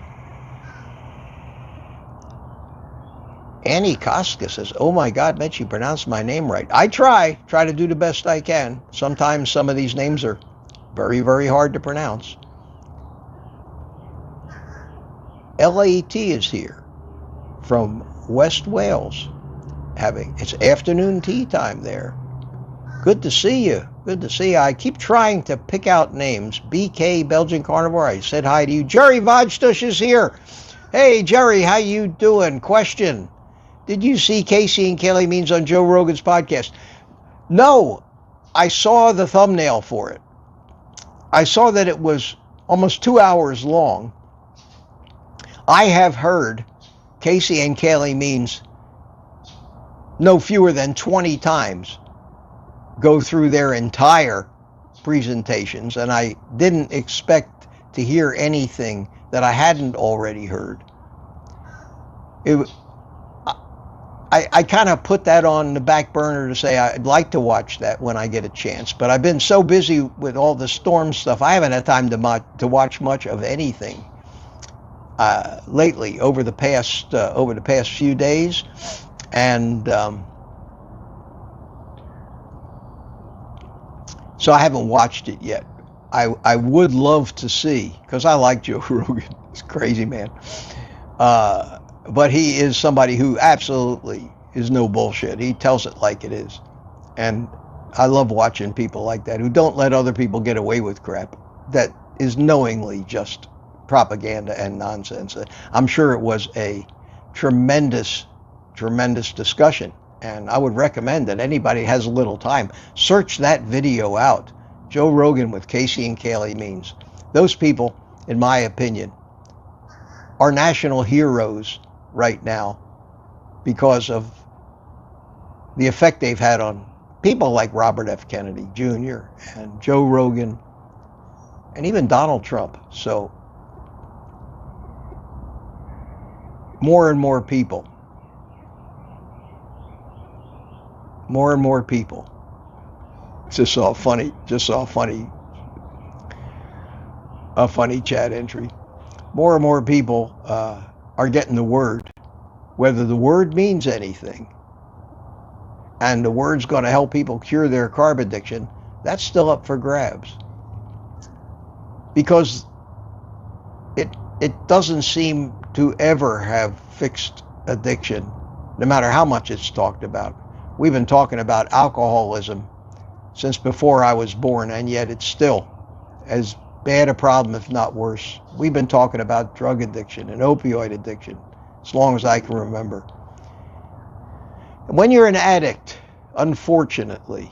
Annie Koska says, oh my God, Mitch, you pronounced my name right. I try to do the best I can. Sometimes some of these names are very, very hard to pronounce. LAT is here from West Wales. It's afternoon tea time there. Good to see you. Good to see you. I keep trying to pick out names. BK Belgian Carnivore, I said hi to you. Jerry Vodstush is here. Hey, Jerry, how you doing? Question. Did you see Casey and Kelly Means on Joe Rogan's podcast? No, I saw the thumbnail for it. I saw that it was almost 2 hours long. I have heard Casey and Kelly Means no fewer than 20 times go through their entire presentations, and I didn't expect to hear anything that I hadn't already heard. I kind of put that on the back burner to say I'd like to watch that when I get a chance, but I've been so busy with all the storm stuff, I haven't had time to watch much of anything lately over the past few days, and so I haven't watched it yet. I would love to see, because I like Joe Rogan. He's a crazy man. But he is somebody who absolutely is no bullshit. He tells it like it is. And I love watching people like that who don't let other people get away with crap that is knowingly just propaganda and nonsense. I'm sure it was a tremendous, tremendous discussion. And I would recommend that anybody has a little time, search that video out. Joe Rogan with Casey and Kaylee Means. Those people, in my opinion, are national heroes right now because of the effect they've had on people like Robert F. Kennedy Jr. and Joe Rogan and even Donald Trump. So more and more people. Just saw a funny chat entry. More and more people are getting the word, whether the word means anything, and the word's going to help people cure their carb addiction. That's still up for grabs, because it doesn't seem to ever have fixed addiction, no matter how much it's talked about. We've been talking about alcoholism since before I was born, and yet it's still as bad a problem, if not worse. We've been talking about drug addiction and opioid addiction as long as I can remember. And when you're an addict, unfortunately,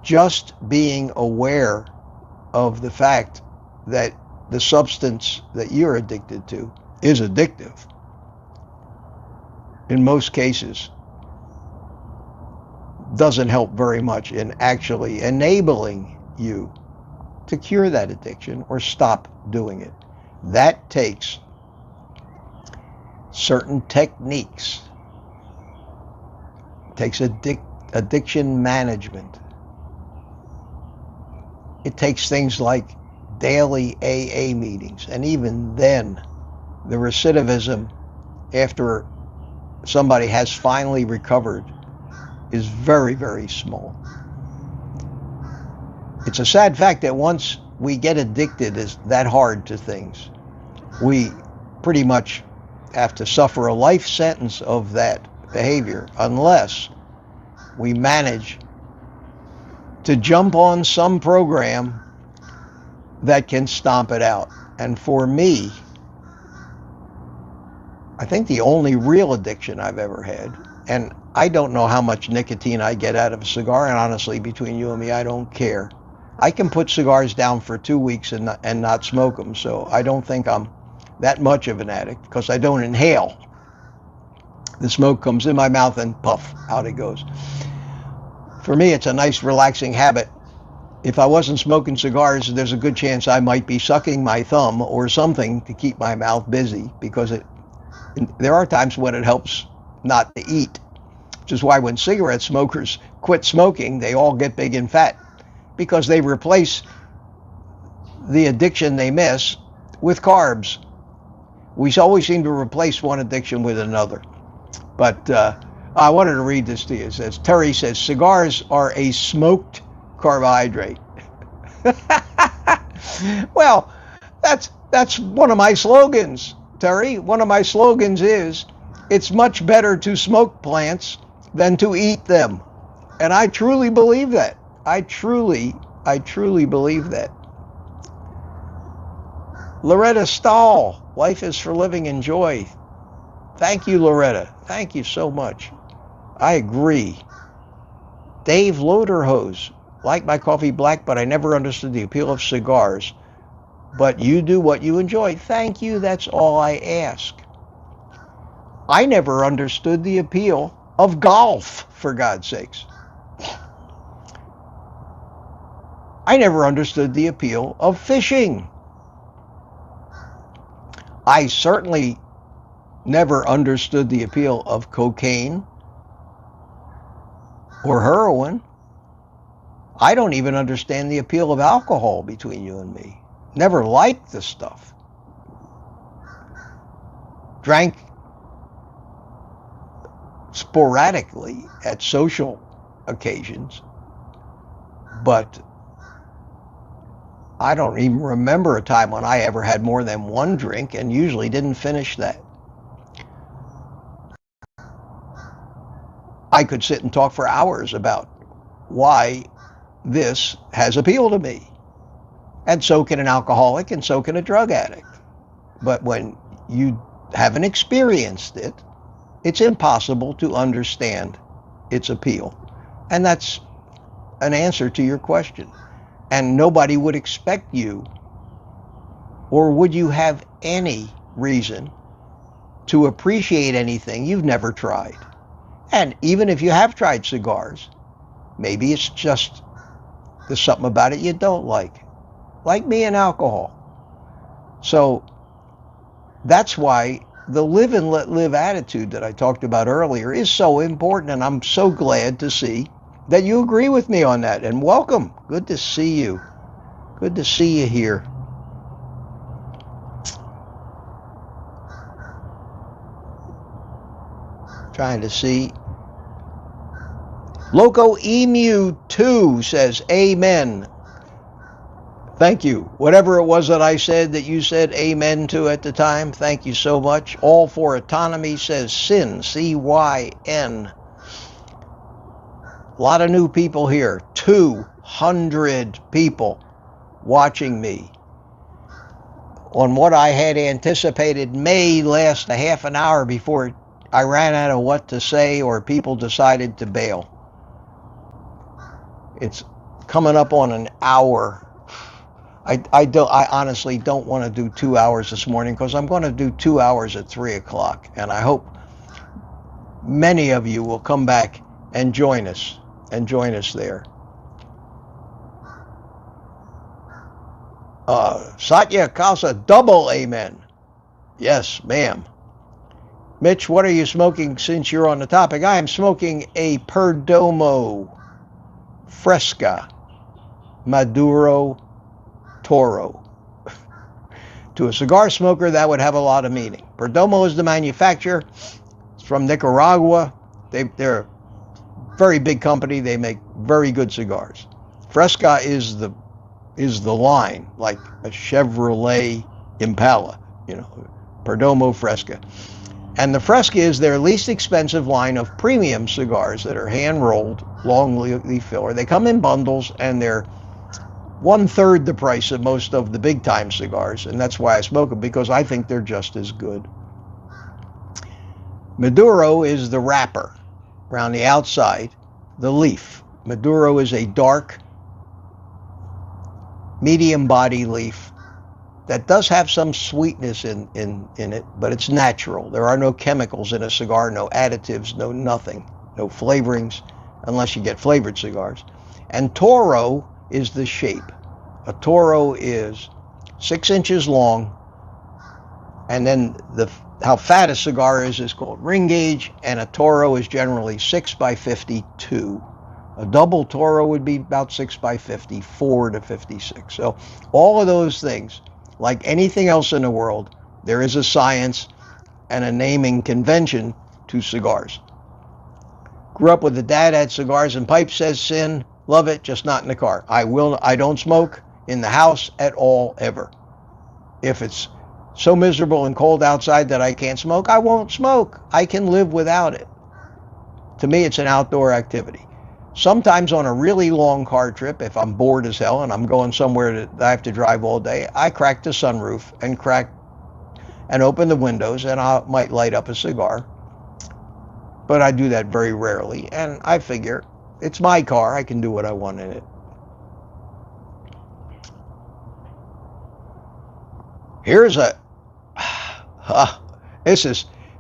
just being aware of the fact that the substance that you're addicted to is addictive, in most cases, doesn't help very much in actually enabling you to cure that addiction or stop doing it. That takes certain techniques. It takes addiction management. It takes things like daily AA meetings. And even then, the recidivism after somebody has finally recovered is very, very small. It's a sad fact that once we get addicted is that hard to things, we pretty much have to suffer a life sentence of that behavior unless we manage to jump on some program that can stomp it out. And for me, I think the only real addiction I've ever had, and I don't know how much nicotine I get out of a cigar, and honestly, between you and me, I don't care. I can put cigars down for 2 weeks and not smoke them, so I don't think I'm that much of an addict because I don't inhale. The smoke comes in my mouth and puff, out it goes. For me, it's a nice, relaxing habit. If I wasn't smoking cigars, there's a good chance I might be sucking my thumb or something to keep my mouth busy, because there are times when it helps not to eat, which is why when cigarette smokers quit smoking, they all get big and fat, because they replace the addiction they miss with carbs. We always seem to replace one addiction with another. But I wanted to read this to you. It says, Terry says, cigars are a smoked carbohydrate. Well, that's one of my slogans, Terry. One of my slogans is, it's much better to smoke plants than to eat them. And I truly believe that. I truly believe that. Loretta Stahl, life is for living in joy. Thank you, Loretta. Thank you so much. I agree. Dave Loaderhose, like my coffee black, but I never understood the appeal of cigars. But you do what you enjoy. Thank you. That's all I ask. I never understood the appeal of golf, for God's sakes. I never understood the appeal of fishing. I certainly never understood the appeal of cocaine or heroin. I don't even understand the appeal of alcohol, between you and me. Never liked the stuff. Drank sporadically at social occasions, but I don't even remember a time when I ever had more than one drink, and usually didn't finish that. I could sit and talk for hours about why this has appeal to me. And so can an alcoholic, and so can a drug addict. But when you haven't experienced it, it's impossible to understand its appeal. And that's an answer to your question. And nobody would expect you, or would you have any reason to appreciate anything you've never tried. And even if you have tried cigars, maybe it's just there's something about it you don't like me and alcohol. So that's why the live and let live attitude that I talked about earlier is so important, and I'm so glad to see that you agree with me on that. And welcome. Good to see you. Good to see you here. Trying to see. Loco Emu 2 says, amen. Thank you. Whatever it was that I said that you said amen to at the time, thank you so much. All for Autonomy says Sin, C-Y-N. A lot of new people here. 200 people watching me on what I had anticipated may last a half an hour before I ran out of what to say or people decided to bail. It's coming up on an hour. I honestly don't want to do 2 hours this morning because I'm going to do 2 hours at 3 o'clock. And I hope many of you will come back and join us there. Satya Khalsa, double amen. Yes, ma'am. Mitch, what are you smoking since you're on the topic? I am smoking a Perdomo Fresca Maduro Toro. To a cigar smoker, that would have a lot of meaning. Perdomo is the manufacturer. It's from Nicaragua. They're a very big company. They make very good cigars. Fresca is the line, like a Chevrolet Impala, Perdomo Fresca. And the Fresca is their least expensive line of premium cigars that are hand-rolled, long leaf filler. They come in bundles, and they're 1/3 the price of most of the big-time cigars, and that's why I smoke them, because I think they're just as good. Maduro is the wrapper around the outside, the leaf. Maduro is a dark, medium body leaf that does have some sweetness in it, but it's natural. There are no chemicals in a cigar, no additives, no nothing, no flavorings, unless you get flavored cigars. And Toro is the shape. A Toro is 6 inches long, and then how fat a cigar is called ring gauge, and a Toro is generally 6 by 52. A double Toro would be about 6 by 54 to 56. So all of those things, like anything else in the world, there is a science and a naming convention to cigars. Grew up with a dad had cigars and pipes, says Sin. Love it, just not in the car. I don't smoke in the house at all, ever. If it's so miserable and cold outside that I can't smoke, I won't smoke. I can live without it. To me, it's an outdoor activity. Sometimes on a really long car trip, if I'm bored as hell and I'm going somewhere that I have to drive all day, I crack the sunroof and open the windows, and I might light up a cigar. But I do that very rarely, and I figure it's my car. I can do what I want in it. Here's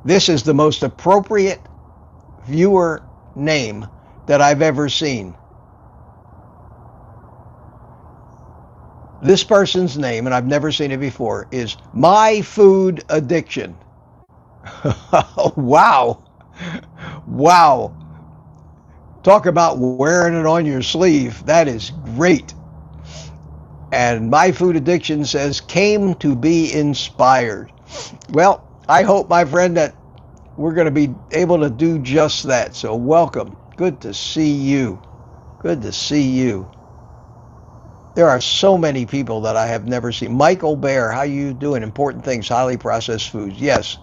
this is the most appropriate viewer name that I've ever seen. This person's name, and I've never seen it before, is My Food Addiction. Wow. Wow. Talk about wearing it on your sleeve. That is great. And My Food Addiction says, came to be inspired. Well, I hope, my friend, that we're going to be able to do just that. So welcome. Good to see you. Good to see you. There are so many people that I have never seen. Michael Bear, how you doing? Important things, highly processed foods. Yes,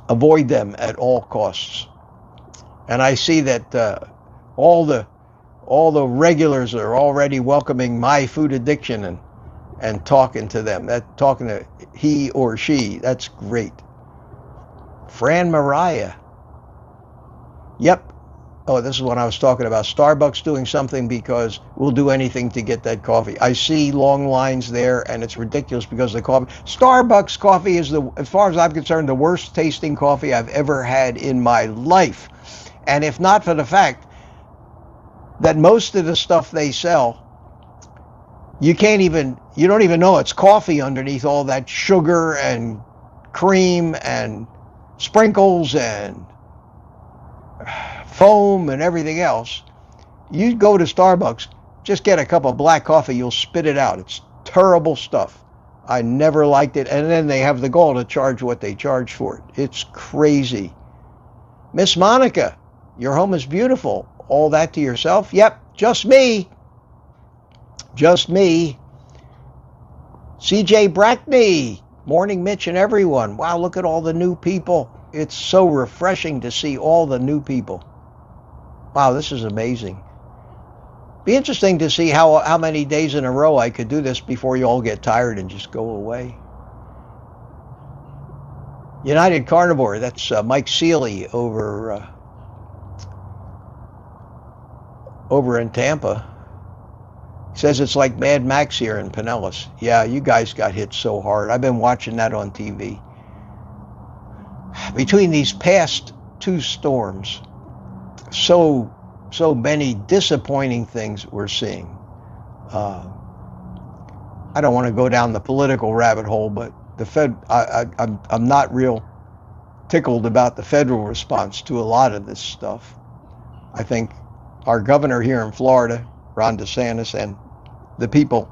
avoid them at all costs. And I see that all the regulars are already welcoming My Food Addiction and talking to them. Talking to he or she. That's great. Fran Mariah. Yep. Oh, this is when I was talking about Starbucks doing something, because we'll do anything to get that coffee. I see long lines there, and it's ridiculous because the coffee. Starbucks coffee is, as far as I'm concerned, the worst tasting coffee I've ever had in my life. And if not for the fact that most of the stuff they sell, you don't even know it's coffee underneath all that sugar and cream and sprinkles and foam and everything else. You go to Starbucks, just get a cup of black coffee, you'll spit it out. It's terrible stuff. I never liked it. And then they have the gall to charge what they charge for it. It's crazy. Miss Monica, your home is beautiful. All that to yourself? Yep, just me. Just me. CJ Brackney. Morning, Mitch and everyone. Wow, look at all the new people. It's so refreshing to see all the new people. Wow, this is amazing. Be interesting to see how many days in a row I could do this before you all get tired and just go away. United Carnivore, that's Mike Seeley over in Tampa. He says it's like Mad Max here in Pinellas. Yeah, you guys got hit so hard. I've been watching that on TV. Between these past two storms, so many disappointing things we're seeing. I don't want to go down the political rabbit hole, but the Fed, I'm not real tickled about the federal response to a lot of this stuff. I think our governor here in Florida, Ron DeSantis, and the people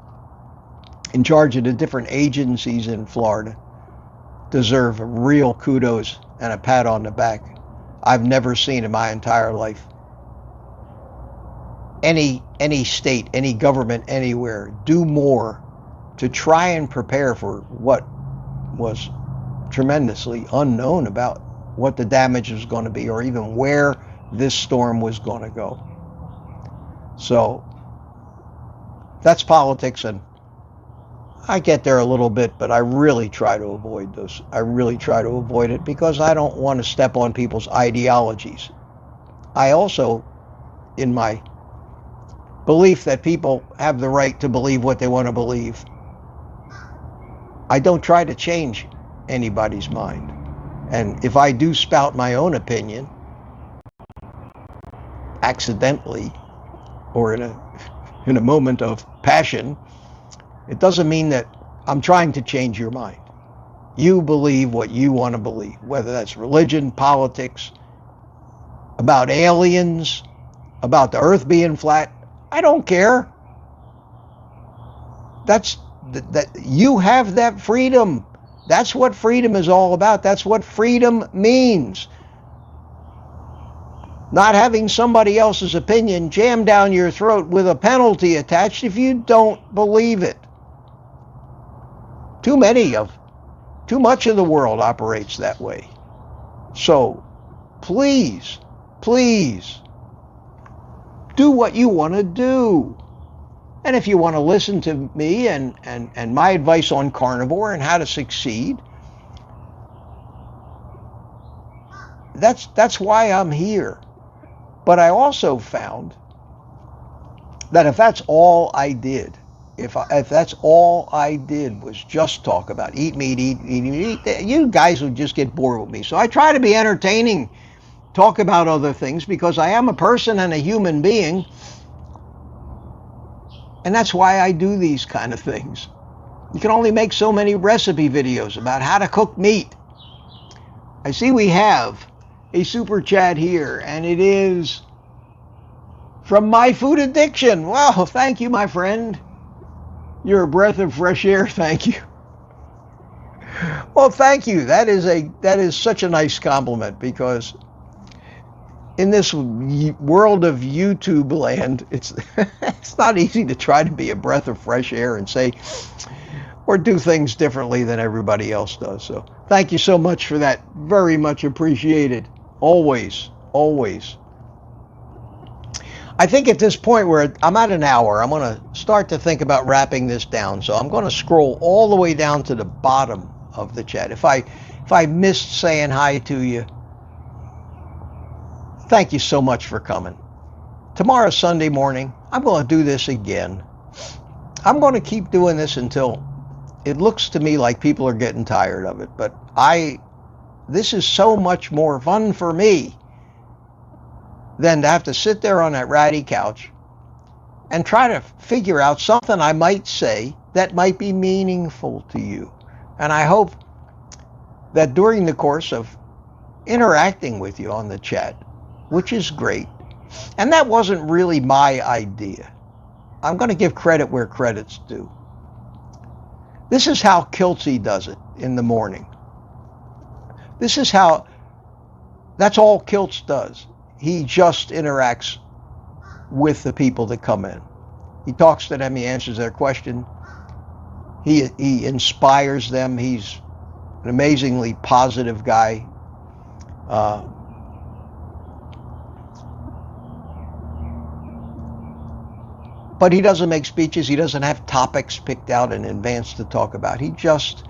in charge of the different agencies in Florida deserve real kudos and a pat on the back. I've never seen in my entire life any state, any government anywhere do more to try and prepare for what was tremendously unknown about what the damage was going to be or even where this storm was going to go. So that's politics, and I get there a little bit, but I really try to avoid those. I really try to avoid it because I don't want to step on people's ideologies. I also, in my belief that people have the right to believe what they want to believe, I don't try to change anybody's mind. And if I do spout my own opinion, accidentally or in a moment of passion, it doesn't mean that I'm trying to change your mind. You believe what you want to believe, whether that's religion, politics, about aliens, about the earth being flat. I don't care. That you have that freedom. That's what freedom is all about. That's what freedom means. Not having somebody else's opinion jammed down your throat with a penalty attached if you don't believe it. Too much of the world operates that way. So please, please do what you want to do. And if you want to listen to me and my advice on carnivore and how to succeed, that's why I'm here. But I also found that if that's all I did, if that's all I did was just talk about eat meat, you guys would just get bored with me. So I try to be entertaining, talk about other things, because I am a person and a human being. And that's why I do these kind of things. You can only make so many recipe videos about how to cook meat. I see we have a super chat here, and it is from My Food Addiction. Well, thank you, my friend. You're a breath of fresh air. Thank you. Well, thank you. That is such a nice compliment, because in this world of YouTube land, it's not easy to try to be a breath of fresh air and say or do things differently than everybody else does. So thank you so much for that. Very much appreciated. Always, always. I think at this point where I'm at an hour, I'm going to start to think about wrapping this down. So I'm going to scroll all the way down to the bottom of the chat. If I missed saying hi to you, thank you so much for coming. Tomorrow, Sunday morning, I'm going to do this again. I'm going to keep doing this until it looks to me like people are getting tired of it. But this is so much more fun for me than to have to sit there on that ratty couch and try to figure out something I might say that might be meaningful to you. And I hope that during the course of interacting with you on the chat, which is great, and that wasn't really my idea. I'm going to give credit where credit's due. This is how Kiltsy does it in the morning. That's all Kiltz does. He just interacts with the people that come in. He talks to them, he answers their question, he inspires them. He's an amazingly positive guy. But he doesn't make speeches. He doesn't have topics picked out in advance to talk about. He just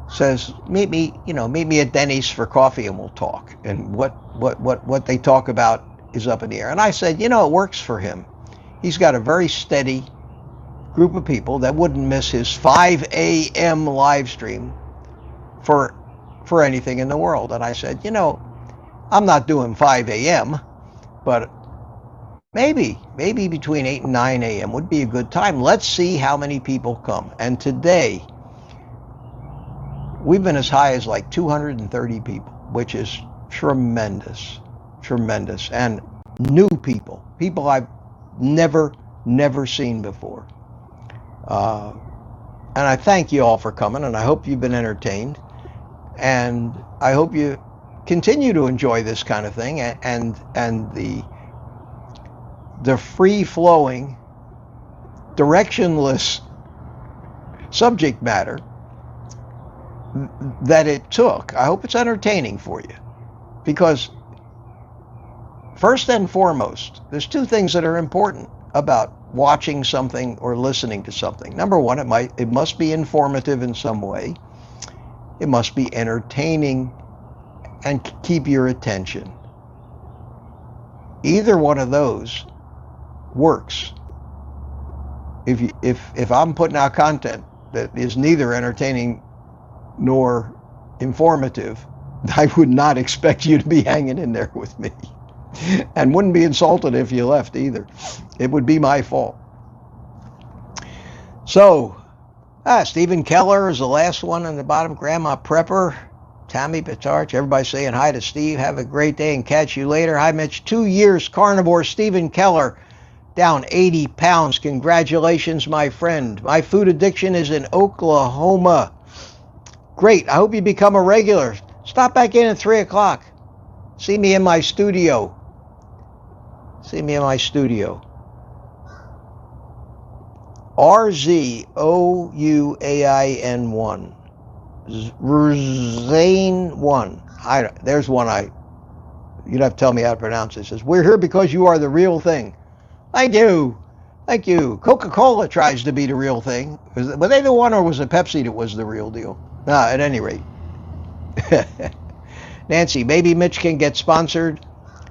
says, meet me at Denny's for coffee and we'll talk. And what they talk about is up in the air. And I said, it works for him. He's got a very steady group of people that wouldn't miss his 5 a.m. live stream for anything in the world. And I said, I'm not doing 5 a.m., but maybe between 8 and 9 a.m. would be a good time. Let's see how many people come. And today, we've been as high as like 230 people, which is tremendous. And new people I've never seen before. And I thank you all for coming, and I hope you've been entertained. And I hope you continue to enjoy this kind of thing and the free-flowing, directionless subject matter that it took. I hope it's entertaining for you, because first and foremost, there's two things that are important about watching something or listening to something. Number one, it must be informative in some way. It must be entertaining and keep your attention. Either one of those works. If I'm putting out content that is neither entertaining nor informative, I would not expect you to be hanging in there with me. And wouldn't be insulted if you left either. It would be my fault. So, Stephen Keller is the last one on the bottom. Grandma Prepper, Tammy Pitarch, everybody saying hi to Steve. Have a great day and catch you later. Hi, Mitch. 2 years carnivore. Stephen Keller, down 80 pounds. Congratulations, my friend. My food addiction is in Oklahoma. Great. I hope you become a regular. Stop back in at 3 o'clock. See me in my studio. See me in my studio. RZOUAIN1. Rzane1. There's one you'd have to tell me how to pronounce it. It says, we're here because you are the real thing. Thank you. Thank you. Coca-Cola tries to be the real thing. Were they the one, or was it Pepsi that was the real deal? No, at any rate. Nancy, maybe Mitch can get sponsored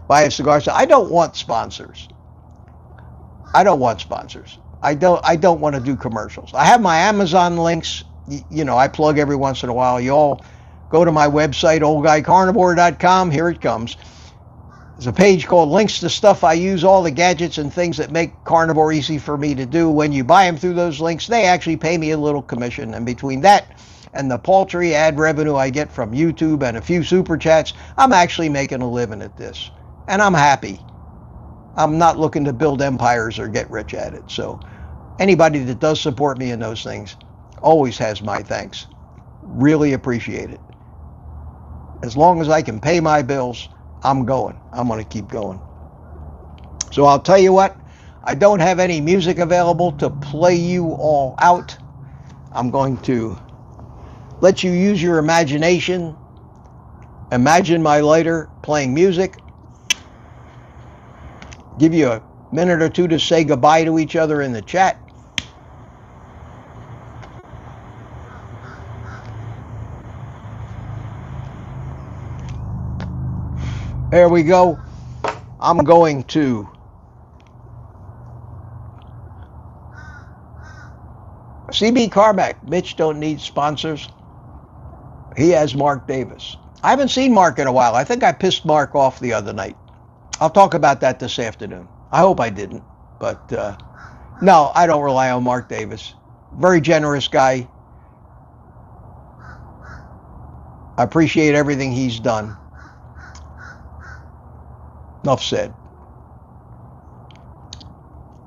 by a cigar. I don't want sponsors. I don't want want to do commercials. I have my Amazon links. I plug every once in a while. You all go to my website, oldguycarnivore.com. Here it comes. There's a page called Links to Stuff I Use, all the gadgets and things that make carnivore easy for me to do. When you buy them through those links, they actually pay me a little commission. And between that and the paltry ad revenue I get from YouTube and a few super chats, I'm actually making a living at this. And I'm happy. I'm not looking to build empires or get rich at it. So anybody that does support me in those things always has my thanks. Really appreciate it. As long as I can pay my bills, I'm going. I'm going to keep going. So I'll tell you what, I don't have any music available to play you all out. I'm going to let you use your imagination. Imagine my lighter playing music. Give you a minute or two to say goodbye to each other in the chat. There we go. I'm going to CB Carmack. Mitch don't need sponsors. He has Mark Davis. I haven't seen Mark in a while. I think I pissed Mark off the other night. I'll talk about that this afternoon. I hope I didn't. But no, I don't rely on Mark Davis. Very generous guy. I appreciate everything he's done. Enough said.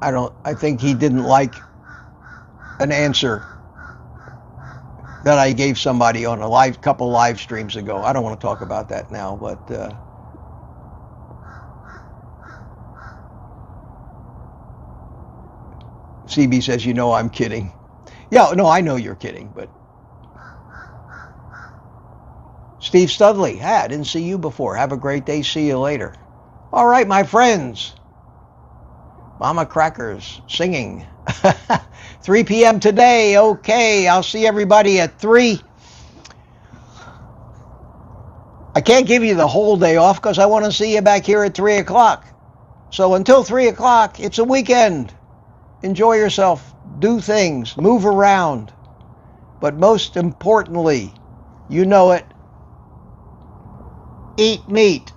I think he didn't like an answer that I gave somebody on a couple live streams ago. I don't want to talk about that now, but CB says, I'm kidding. Yeah, no, I know you're kidding, but Steve Studley, I didn't see you before. Have a great day. See you later. All right, my friends. Mama Crackers singing. 3 p.m. today. Okay, I'll see everybody at 3. I can't give you the whole day off because I want to see you back here at 3 o'clock. So until 3 o'clock, it's a weekend. Enjoy yourself. Do things. Move around. But most importantly, you know it, eat meat.